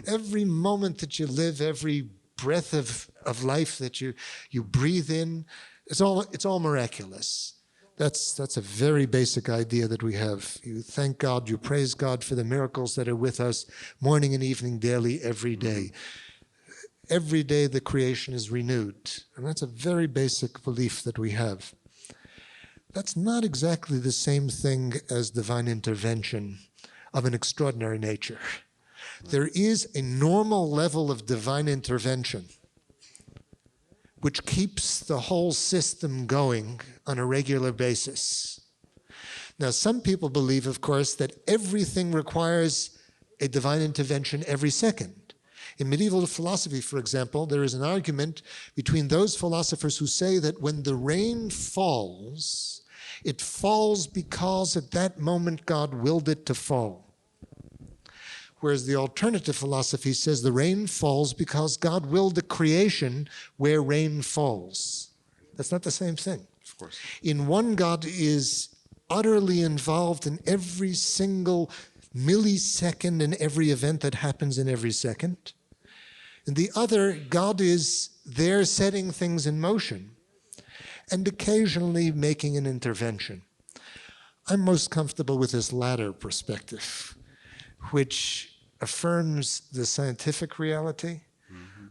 Every moment that you live, every breath of life that you breathe in, it's all miraculous. That's a very basic idea that we have. You thank God, you praise God for the miracles that are with us morning and evening, daily, every day. Every day the creation is renewed. And that's a very basic belief that we have. That's not exactly the same thing as divine intervention of an extraordinary nature. There is a normal level of divine intervention which keeps the whole system going on a regular basis. Now, some people believe, of course, that everything requires a divine intervention every second. In medieval philosophy, for example, there is an argument between those philosophers who say that when the rain falls, it falls because at that moment God willed it to fall. Whereas the alternative philosophy says the rain falls because God willed the creation where rain falls. That's not the same thing. Of course. In one, God is utterly involved in every single millisecond and every event that happens in every second. In the other, God is there setting things in motion and occasionally making an intervention. I'm most comfortable with this latter perspective, which affirms the scientific reality,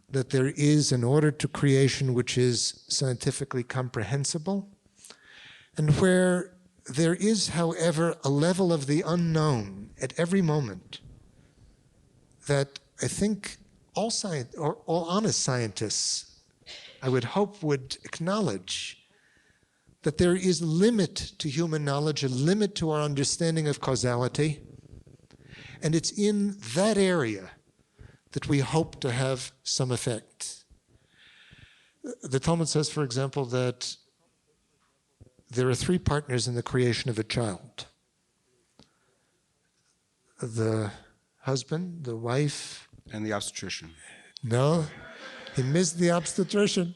that there is an order to creation which is scientifically comprehensible, and where there is, however, a level of the unknown at every moment that I think all honest scientists, I would hope, would acknowledge that there is a limit to human knowledge, a limit to our understanding of causality, and it's in that area that we hope to have some effect. The Talmud says, for example, that there are three partners in the creation of a child: the husband, the wife, And the obstetrician. no, he missed the obstetrician.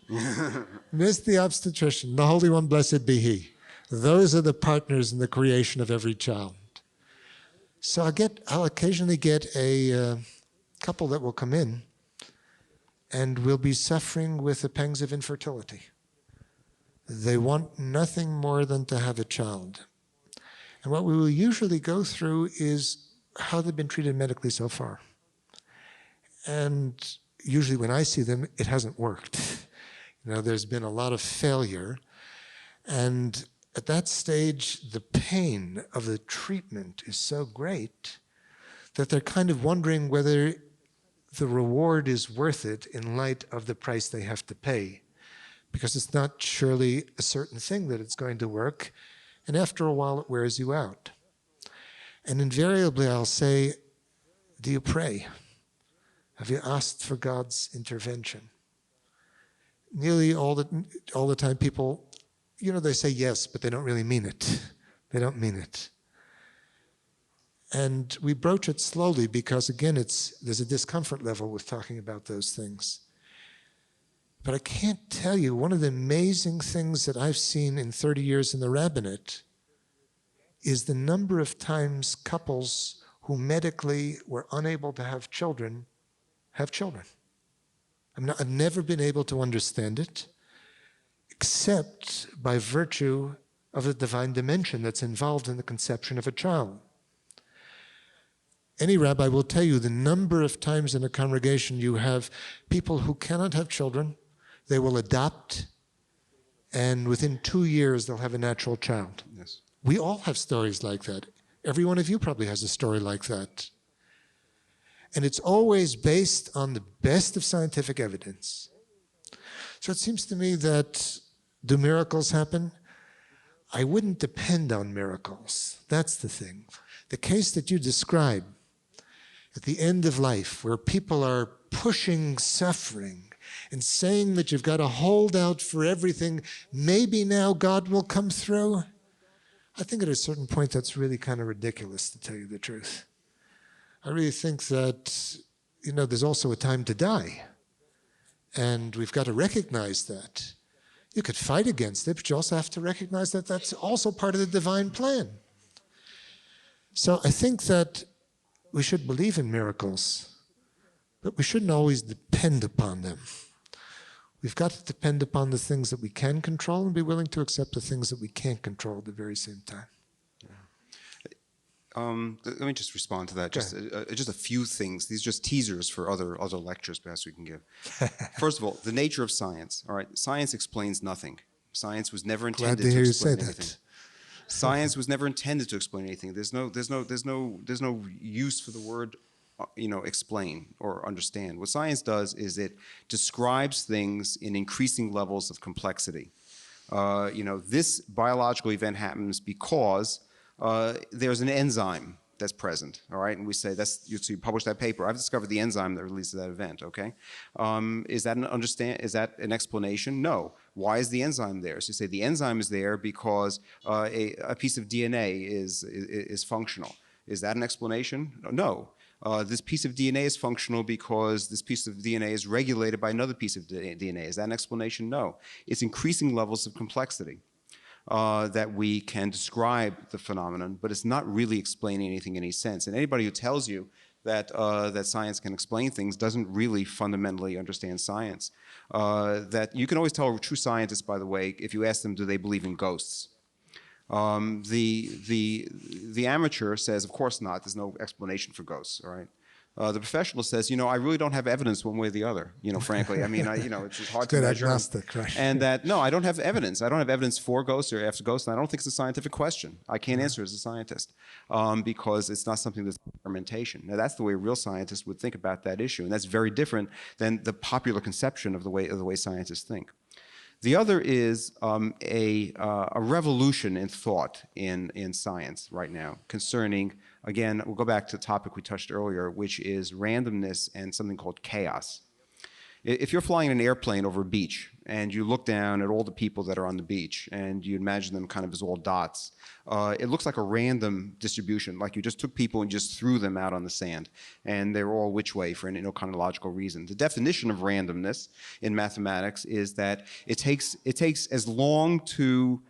Missed the obstetrician. The Holy One, blessed be He. Those are the partners in the creation of every child. So I'll occasionally get a couple that will come in and will be suffering with the pangs of infertility. They want nothing more than to have a child. And what we will usually go through is how they've been treated medically so far. And usually when I see them, it hasn't worked. There's been a lot of failure. And at that stage, the pain of the treatment is so great that they're kind of wondering whether the reward is worth it in light of the price they have to pay. Because it's not surely a certain thing that it's going to work. And after a while, it wears you out. And invariably, I'll say, do you pray? Have you asked for God's intervention? Nearly all the time people, they say yes, but they don't really mean it. They don't mean it. And we broach it slowly because, again, there's a discomfort level with talking about those things. But I can't tell you, one of the amazing things that I've seen in 30 years in the rabbinate is the number of times couples who medically were unable to have children have children. I've never been able to understand it, except by virtue of the divine dimension that's involved in the conception of a child. Any rabbi will tell you the number of times in a congregation you have people who cannot have children, they will adopt, and within 2 years they'll have a natural child. Yes. We all have stories like that. Every one of you probably has a story like that. And it's always based on the best of scientific evidence. So it seems to me that do miracles happen? I wouldn't depend on miracles. That's the thing. The case that you describe at the end of life, where people are pushing suffering and saying that you've got to hold out for everything, maybe now God will come through. I think at a certain point that's really kind of ridiculous, to tell you the truth. I really think that, there's also a time to die. And we've got to recognize that. You could fight against it, but you also have to recognize that that's also part of the divine plan. So I think that we should believe in miracles, but we shouldn't always depend upon them. We've got to depend upon the things that we can control and be willing to accept the things that we can't control at the very same time. Let me just respond to that. Just a few things. These are just teasers for other lectures perhaps we can give. First of all, the nature of science. All right, science explains nothing. Science was never intended to explain anything. Science was never intended to explain anything. There's no use for the word, explain or understand. What science does is it describes things in increasing levels of complexity. This biological event happens because there's an enzyme that's present, all right? And we say, so you publish that paper. I've discovered the enzyme that releases that event, okay? Is that an explanation? No. Why is the enzyme there? So you say the enzyme is there because a piece of DNA is functional. Is that an explanation? No. This piece of DNA is functional because this piece of DNA is regulated by another piece of DNA. Is that an explanation? No. It's increasing levels of complexity that we can describe the phenomenon, but it's not really explaining anything in any sense. And anybody who tells you that science can explain things doesn't really fundamentally understand science. That you can always tell a true scientist, by the way, if you ask them, do they believe in ghosts? The amateur says, of course not. There's no explanation for ghosts, all right? The professional says, I really don't have evidence one way or the other, frankly. I mean, it's just hard to measure. Agnostic, right? And that, no, I don't have evidence. I don't have evidence for ghosts or after ghosts, and I don't think it's a scientific question. I can't answer as a scientist because it's not something that's experimentation. Now, that's the way a real scientist would think about that issue, and that's very different than the popular conception of the way scientists think. The other is a revolution in thought in science right now concerning, again, we'll go back to the topic we touched earlier, which is randomness and something called chaos. If you're flying an airplane over a beach and you look down at all the people that are on the beach and you imagine them kind of as all dots, it looks like a random distribution, like you just took people and just threw them out on the sand, and they're all which way for no kind of logical reason. The definition of randomness in mathematics is that it takes as long to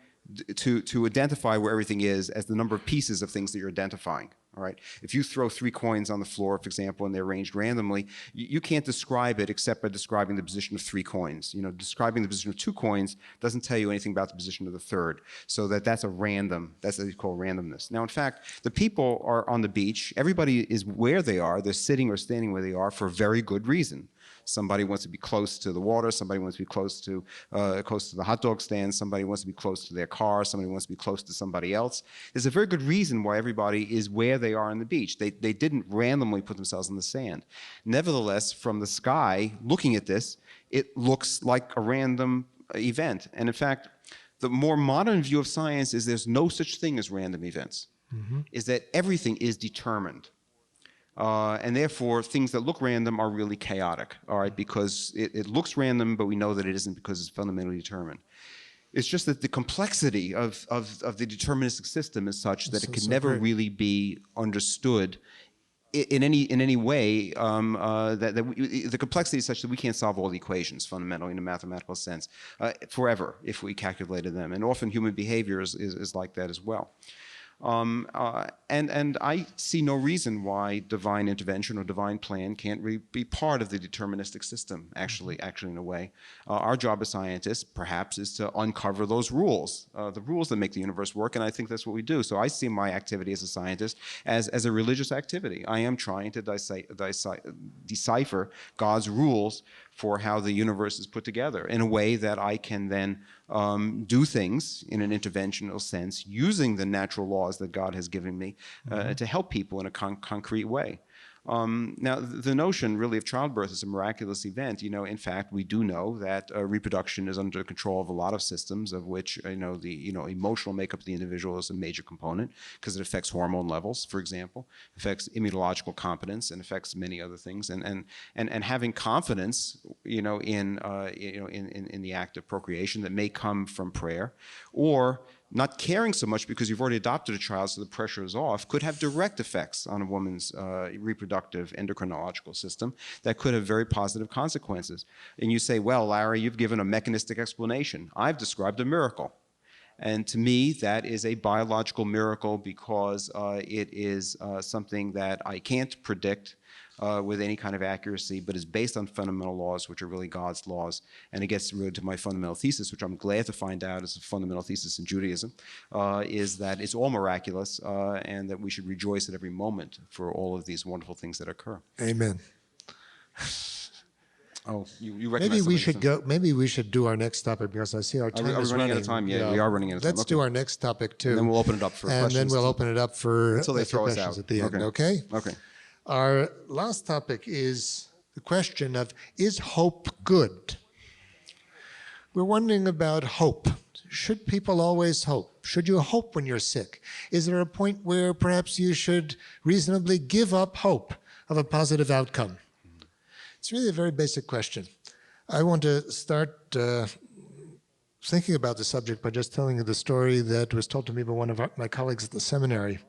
identify where everything is as the number of pieces of things that you're identifying. All right. If you throw 3 coins on the floor, for example, and they're arranged randomly, you can't describe it except by describing the position of 3 coins. Describing the position of 2 coins doesn't tell you anything about the position of the third. So that's what you call randomness. Now, in fact, the people are on the beach. Everybody is where they are. They're sitting or standing where they are for a very good reason. Somebody wants to be close to the water. Somebody wants to be close to the hot dog stand. Somebody wants to be close to their car. Somebody wants to be close to somebody else. There's a very good reason why everybody is where they are on the beach. They didn't randomly put themselves in the sand. Nevertheless, from the sky, looking at this, it looks like a random event. And in fact, the more modern view of science is there's no such thing as random events. Is that everything is determined. And therefore, things that look random are really chaotic, all right, because it looks random, but we know that it isn't because it's fundamentally determined. It's just that the complexity of the deterministic system is such that it can never really be understood in any way. The complexity is such that we can't solve all the equations fundamentally in a mathematical sense forever if we calculated them. And often human behavior is like that as well. And I see no reason why divine intervention or divine plan can't really be part of the deterministic system, actually in a way. Our job as scientists, perhaps, is to uncover those rules, the rules that make the universe work, and I think that's what we do. So I see my activity as a scientist as a religious activity. I am trying to decipher God's rules for how the universe is put together in a way that I can then do things in an interventional sense using the natural laws that God has given me to help people in a concrete way. Now, the notion really of childbirth is a miraculous event. In fact, we do know that reproduction is under control of a lot of systems, of which the emotional makeup of the individual is a major component because it affects hormone levels, for example, affects immunological competence, and affects many other things. And having confidence, in the act of procreation that may come from prayer, or not caring so much because you've already adopted a child, so the pressure is off, could have direct effects on a woman's reproductive endocrinological system that could have very positive consequences. And you say, well, Larry, you've given a mechanistic explanation. I've described a miracle. And to me, that is a biological miracle because it is something that I can't predict with any kind of accuracy, but is based on fundamental laws, which are really God's laws. And it gets really to my fundamental thesis, which I'm glad to find out is a fundamental thesis in Judaism, is that it's all miraculous and that we should rejoice at every moment for all of these wonderful things that occur. Amen. Oh, you recognize Maybe we something. should go. Maybe we should do our next topic because I see our time Are we is running out of time? Yeah, we are running out of time. Let's do our next topic too. And then we'll open it up for and questions. then we'll open it up for Until they throw us questions out. at the end. Okay. Okay. Our last topic is the question of, is hope good? We're wondering about hope. Should people always hope? Should you hope when you're sick? Is there a point where perhaps you should reasonably give up hope of a positive outcome? It's really a very basic question. I want to start thinking about the subject by just telling you the story that was told to me by one of my colleagues at the seminary.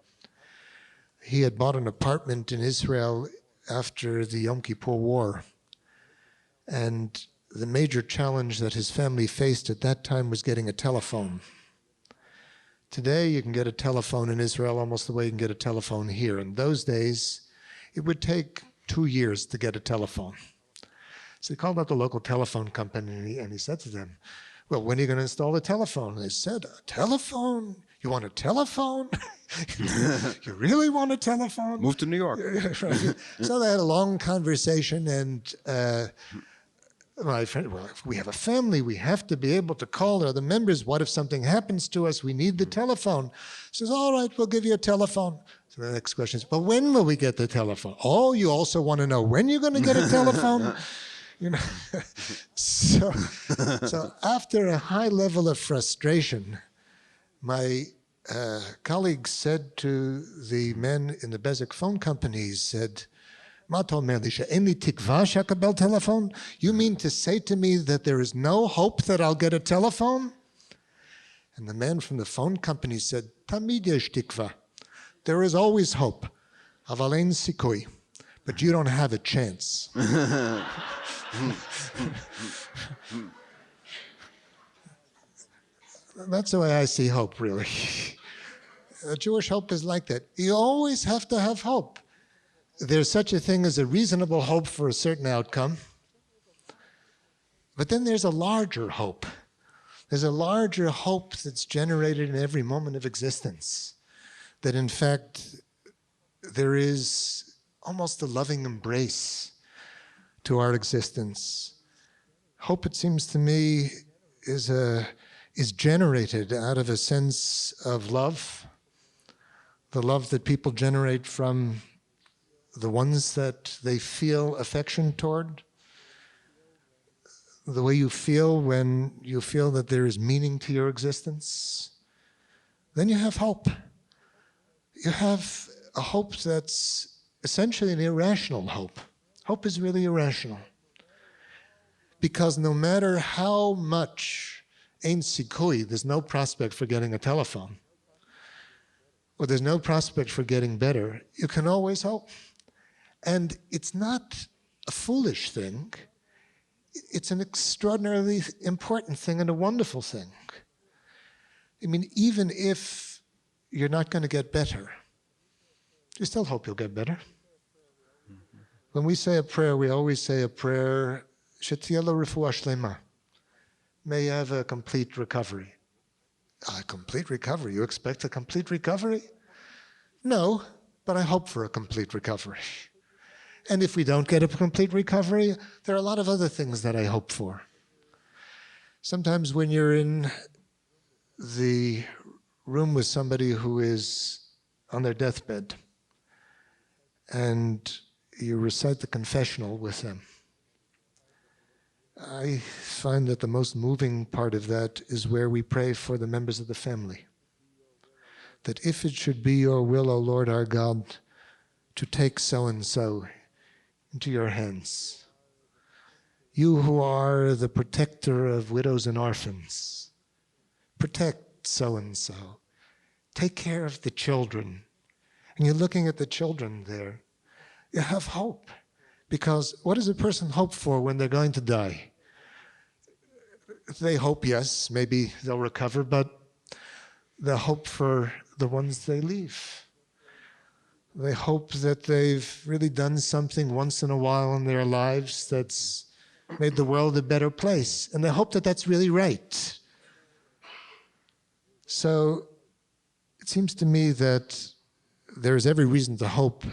He had bought an apartment in Israel after the Yom Kippur War. And the major challenge that his family faced at that time was getting a telephone. Today, you can get a telephone in Israel almost the way you can get a telephone here. In those days, it would take 2 years to get a telephone. So he called up the local telephone company and he said to them, well, when are you going to install a telephone? They said, a telephone? You want a telephone? You really want a telephone? Move to New York. So they had a long conversation, and my friend, well, if we have a family, we have to be able to call other members. What if something happens to us? We need the telephone. He says, all right, we'll give you a telephone. So the next question is, but when will we get the telephone? Oh, you also want to know when you're going to get a telephone? So after a high level of frustration, my colleague said to the men in the Bezek phone companies, said, you mean to say to me that there is no hope that I'll get a telephone? And the man from the phone company said, Tamid yesh tikva. There is always hope. Aval ein sikui. But you don't have a chance. That's the way I see hope, really. Jewish hope is like that. You always have to have hope. There's such a thing as a reasonable hope for a certain outcome. But then there's a larger hope. There's a larger hope that's generated in every moment of existence. That in fact, there is almost a loving embrace to our existence. Hope, it seems to me, is generated out of a sense of love, the love that people generate from the ones that they feel affection toward, the way you feel when you feel that there is meaning to your existence. Then you have hope. You have a hope that's essentially an irrational hope. Hope is really irrational. Because no matter how much ein sikui, there's no prospect for getting a telephone, or there's no prospect for getting better, you can always hope. And it's not a foolish thing. It's an extraordinarily important thing and a wonderful thing. I mean, even if you're not going to get better, you still hope you'll get better. When we say a prayer, we always say a prayer, Shetiyeh lo refuah shlema. May you have a complete recovery. A complete recovery? You expect a complete recovery? No, but I hope for a complete recovery. And if we don't get a complete recovery, there are a lot of other things that I hope for. Sometimes when you're in the room with somebody who is on their deathbed, and you recite the confessional with them. I find that the most moving part of that is where we pray for the members of the family. That if it should be your will, O Lord our God, to take so-and-so into your hands, you who are the protector of widows and orphans, protect so-and-so. Take care of the children. And you're looking at the children there. You have hope. Because what does a person hope for when they're going to die? They hope, yes, maybe they'll recover, but they hope for the ones they leave. They hope that they've really done something once in a while in their lives that's made the world a better place. And they hope that that's really right. So it seems to me that there's every reason to hope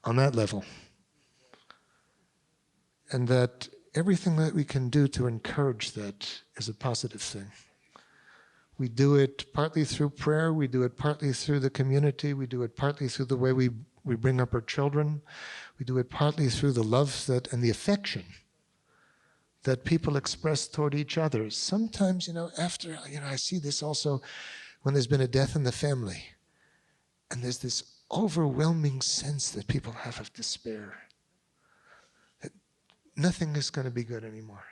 on that level. And that everything that we can do to encourage that is a positive thing. We do it partly through prayer, we do it partly through the community, we do it partly through the way we bring up our children, we do it partly through the love that and the affection that people express toward each other. Sometimes, after, I see this also when there's been a death in the family, and there's this overwhelming sense that people have of despair, that nothing is going to be good anymore.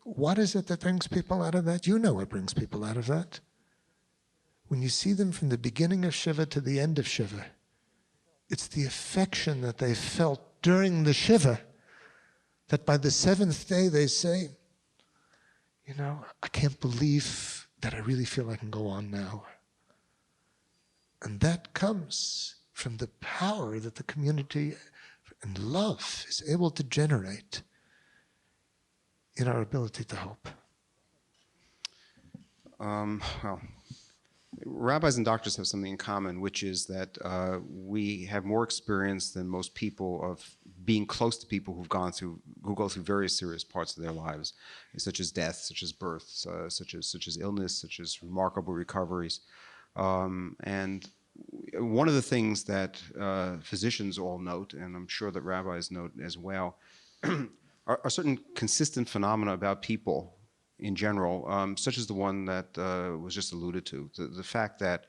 What is it that brings people out of that? You know what brings people out of that. When you see them from the beginning of Shiva to the end of Shiva, it's the affection that they felt during the Shiva, that by the seventh day they say, I can't believe that I really feel I can go on now. And that comes from the power that the community and love is able to generate in our ability to hope. Well, rabbis and doctors have something in common, which is that we have more experience than most people of being close to people who go through various serious parts of their lives, such as death, such as birth, such as illness, such as remarkable recoveries. And one of the things that physicians all note, and I'm sure that rabbis note as well, are certain consistent phenomena about people in general, such as the one that was just alluded to, the fact that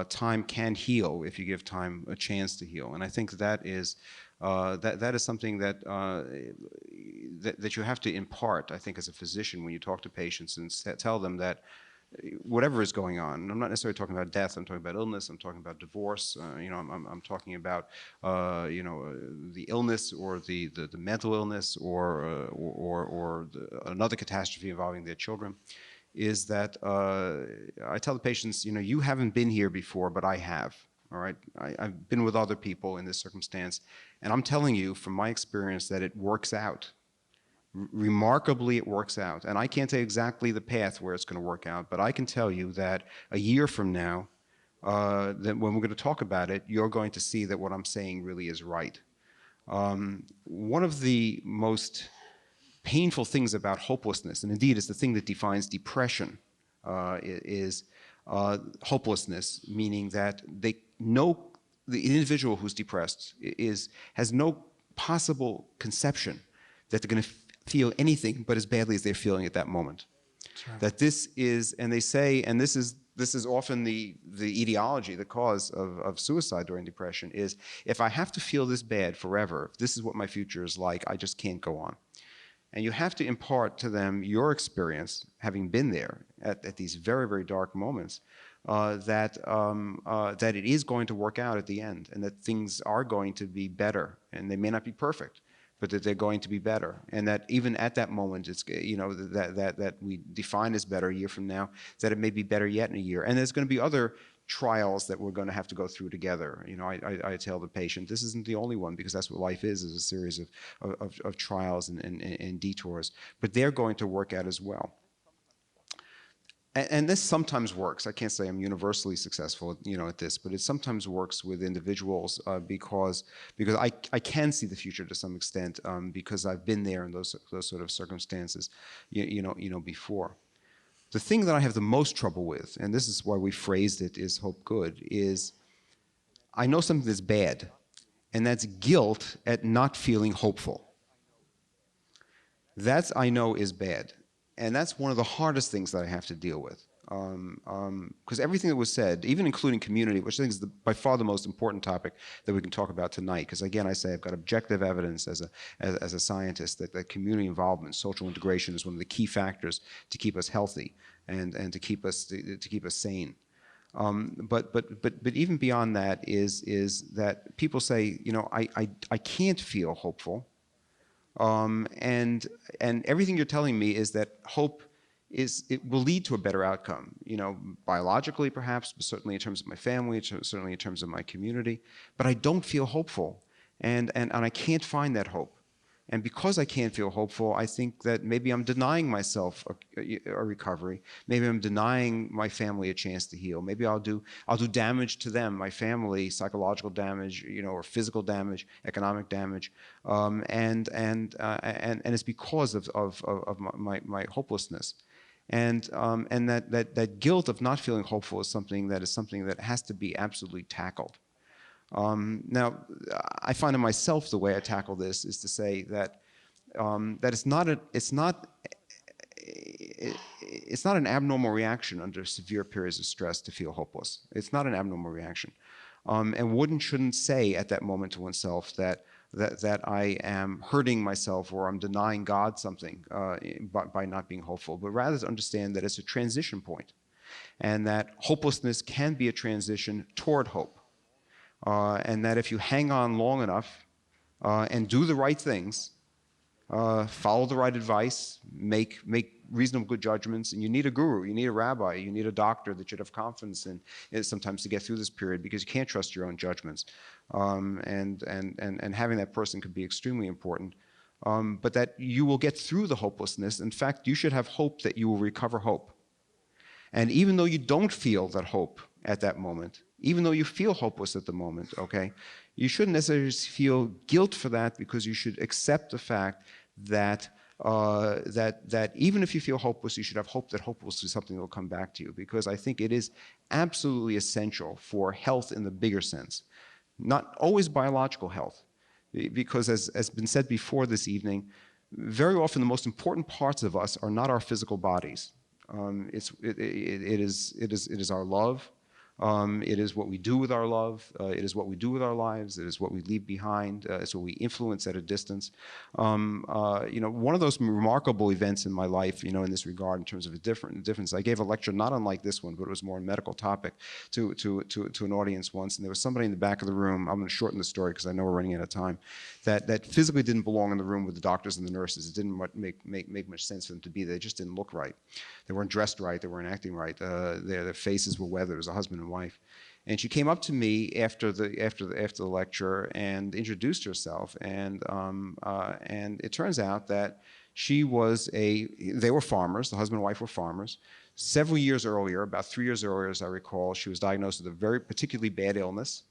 time can heal if you give time a chance to heal. And I think that is something that you have to impart, I think, as a physician when you talk to patients and tell them that whatever is going on, and I'm not necessarily talking about death, I'm talking about illness, I'm talking about divorce, I'm talking about the illness or the mental illness or another catastrophe involving their children, is that I tell the patients, you haven't been here before, but I have. All right, I've been with other people in this circumstance, and I'm telling you from my experience that it works out. Remarkably, it works out. And I can't tell you exactly the path where it's going to work out, but I can tell you that a year from now, that when we're going to talk about it, you're going to see that what I'm saying really is right. One of the most painful things about hopelessness, and indeed it's the thing that defines depression, is hopelessness, meaning that the individual who's depressed has no possible conception that they're going to feel anything but as badly as they're feeling at that moment. Right. That this is, and they say, and this is often the etiology, the cause of suicide during depression, is if I have to feel this bad forever, if this is what my future is like, I just can't go on. And you have to impart to them your experience, having been there at these very, very dark moments, that it is going to work out at the end, and that things are going to be better, and they may not be perfect, but that they're going to be better, and that even at that moment, it's that we define as better a year from now, that it may be better yet in a year, and there's going to be other trials that we're going to have to go through together. I tell the patient this isn't the only one, because that's what life is a series of trials and detours, but they're going to work out as well. And this sometimes works. I can't say I'm universally successful, at this, but it sometimes works with individuals because I can see the future to some extent because I've been there in those sort of circumstances, before. The thing that I have the most trouble with, and this is why we phrased it is hope good, is I know something that's bad, and that's guilt at not feeling hopeful. That's, I know, is bad. And that's one of the hardest things that I have to deal with. Because everything that was said, even including community, which I think is by far the most important topic that we can talk about tonight, because again, I say I've got objective evidence as a scientist that community involvement, social integration is one of the key factors to keep us healthy and to keep us sane. But even beyond that is that people say, you know, I can't feel hopeful. And everything you're telling me is that hope it will lead to a better outcome, you know, biologically perhaps, but certainly in terms of my family, certainly in terms of my community. But I don't feel hopeful, and I can't find that hope. And because I can't feel hopeful, I think that maybe I'm denying myself a recovery. Maybe I'm denying my family a chance to heal. Maybe I'll do damage to them, my family, psychological damage, you know, or physical damage, economic damage, and it's because of my hopelessness. And that guilt of not feeling hopeful is something that has to be absolutely tackled. Now, I find in myself the way I tackle this is to say that it's not an abnormal reaction under severe periods of stress to feel hopeless. It's not an abnormal reaction, and shouldn't say at that moment to oneself that I am hurting myself or I'm denying God something by not being hopeful, but rather to understand that it's a transition point, and that hopelessness can be a transition toward hope. And that if you hang on long enough and do the right things, follow the right advice, make reasonable good judgments, and you need a guru, you need a rabbi, you need a doctor that you'd have confidence in sometimes to get through this period, because you can't trust your own judgments. And having that person could be extremely important. But that you will get through the hopelessness. In fact, you should have hope that you will recover hope. And even though you don't feel that hope at that moment, even though you feel hopeless at the moment, okay, you shouldn't necessarily feel guilt for that, because you should accept the fact that even if you feel hopeless, you should have hope that hope will be something that will come back to you, because I think it is absolutely essential for health in the bigger sense, not always biological health, because as been said before this evening, very often the most important parts of us are not our physical bodies. It is our love. It is what we do with our love. It is what we do with our lives. It is what we leave behind. It's what we influence at a distance. You know, one of those remarkable events in my life, you know, in this regard, in terms of a difference, I gave a lecture not unlike this one, but it was more a medical topic to an audience once, and there was somebody in the back of the room. I'm going to shorten the story because I know we're running out of time. That physically didn't belong in the room with the doctors and the nurses. It didn't make much sense for them to be there. They just didn't look right. They weren't dressed right. They weren't acting right. Their faces were weathered. It was a husband and wife. And she came up to me after the lecture and introduced herself. And it turns out that they were farmers. The husband and wife were farmers. Several years earlier, about 3 years earlier, as I recall, she was diagnosed with a very particularly bad illness.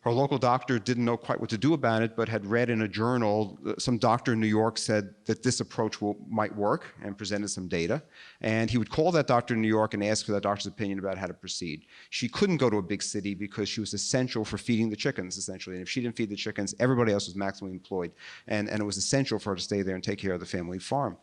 Her local doctor didn't know quite what to do about it, but had read in a journal, some doctor in New York said that this approach might work, and presented some data. And he would call that doctor in New York and ask for that doctor's opinion about how to proceed. She couldn't go to a big city because she was essential for feeding the chickens, essentially. And if she didn't feed the chickens, everybody else was maximally employed. And it was essential for her to stay there and take care of the family farm.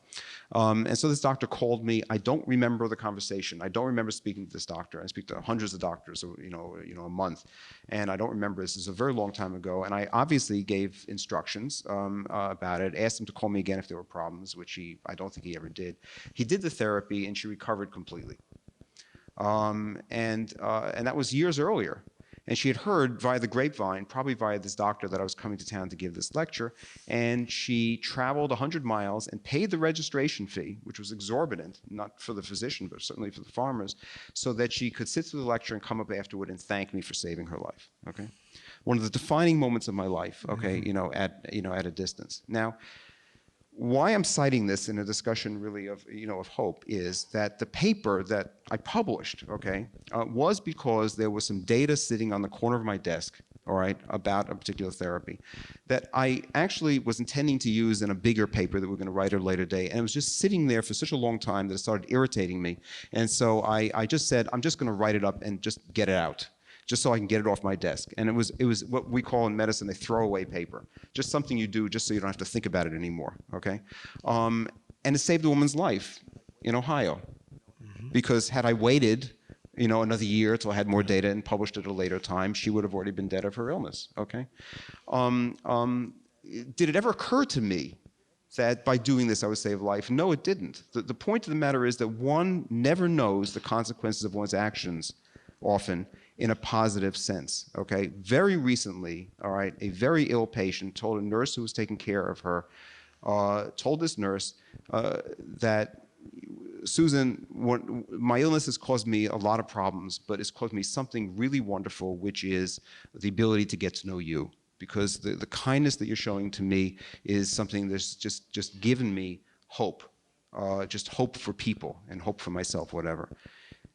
And so this doctor called me. I don't remember the conversation. I don't remember speaking to this doctor. I speak to hundreds of doctors, you know, a month. And I don't remember. This is a very long time ago. And I obviously gave instructions about it, asked him to call me again if there were problems, which I don't think he ever did. He did the therapy, and she recovered completely. And that was years earlier. And she had heard via the grapevine, probably via this doctor, that I was coming to town to give this lecture. And she traveled 100 miles and paid the registration fee, which was exorbitant, not for the physician, but certainly for the farmers, so that she could sit through the lecture and come up afterward and thank me for saving her life. Okay, one of the defining moments of my life. Okay, at a distance. Now, why I'm citing this in a discussion really of hope is that the paper that I published, was because there was some data sitting on the corner of my desk, all right, about a particular therapy that I actually was intending to use in a bigger paper that we're going to write at a later date. And it was just sitting there for such a long time that it started irritating me. And so I just said, I'm just going to write it up and just get it out. just so I can get it off my desk. And it was what we call in medicine a throwaway paper, just something you do just so you don't have to think about it anymore, okay? And it saved a woman's life in Ohio, because had I waited, another year till I had more data and published it at a later time, she would have already been dead of her illness, okay? Did it ever occur to me that by doing this I would save life? No, it didn't. The point of the matter is that one never knows the consequences of one's actions often in a positive sense, okay? Very recently, all right, a very ill patient told a nurse who was taking care of her, told this nurse that, Susan, my illness has caused me a lot of problems, but it's caused me something really wonderful, which is the ability to get to know you. Because the kindness that you're showing to me is something that's just given me hope, just hope for people and hope for myself, whatever.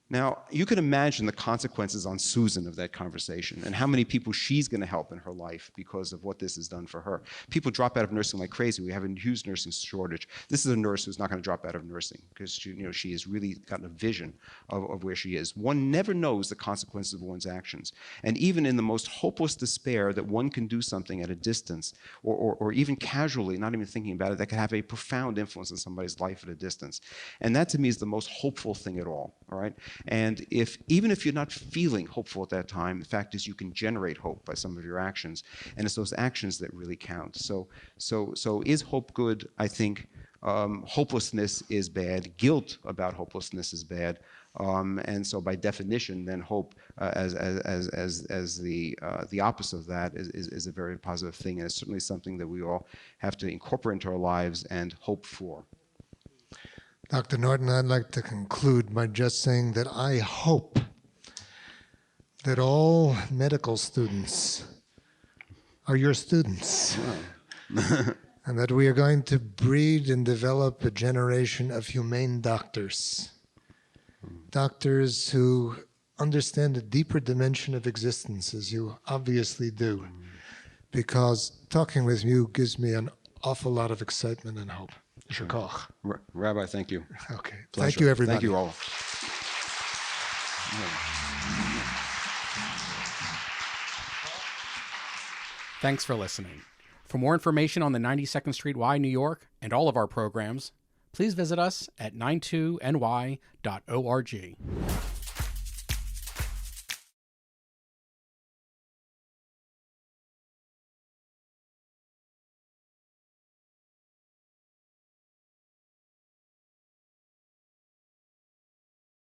Now, you can imagine the consequences on Susan of that conversation and how many people she's going to help in her life because of what this has done for her. People drop out of nursing like crazy. We have a huge nursing shortage. This is a nurse who's not going to drop out of nursing because she has really gotten a vision of where she is. One never knows the consequences of one's actions. And even in the most hopeless despair that one can do something at a distance or even casually, not even thinking about it, that can have a profound influence on somebody's life at a distance. And that to me is the most hopeful thing at all right? And even if you're not feeling hopeful at that time, the fact is you can generate hope by some of your actions, and it's those actions that really count. So is hope good? I think hopelessness is bad. Guilt about hopelessness is bad. And so by definition, then hope as the opposite of that is a very positive thing, and it's certainly something that we all have to incorporate into our lives and hope for. Dr. Norton, I'd like to conclude by just saying that I hope that all medical students are your students, and that we are going to breed and develop a generation of humane doctors, doctors who understand a deeper dimension of existence, as you obviously do, because talking with you gives me an awful lot of excitement and hope. Sure. Rabbi, thank you. Okay. Pleasure. Thank you, everybody. Thank you all. Thanks for listening. For more information on the 92nd Street Y, New York, and all of our programs, please visit us at 92ny.org.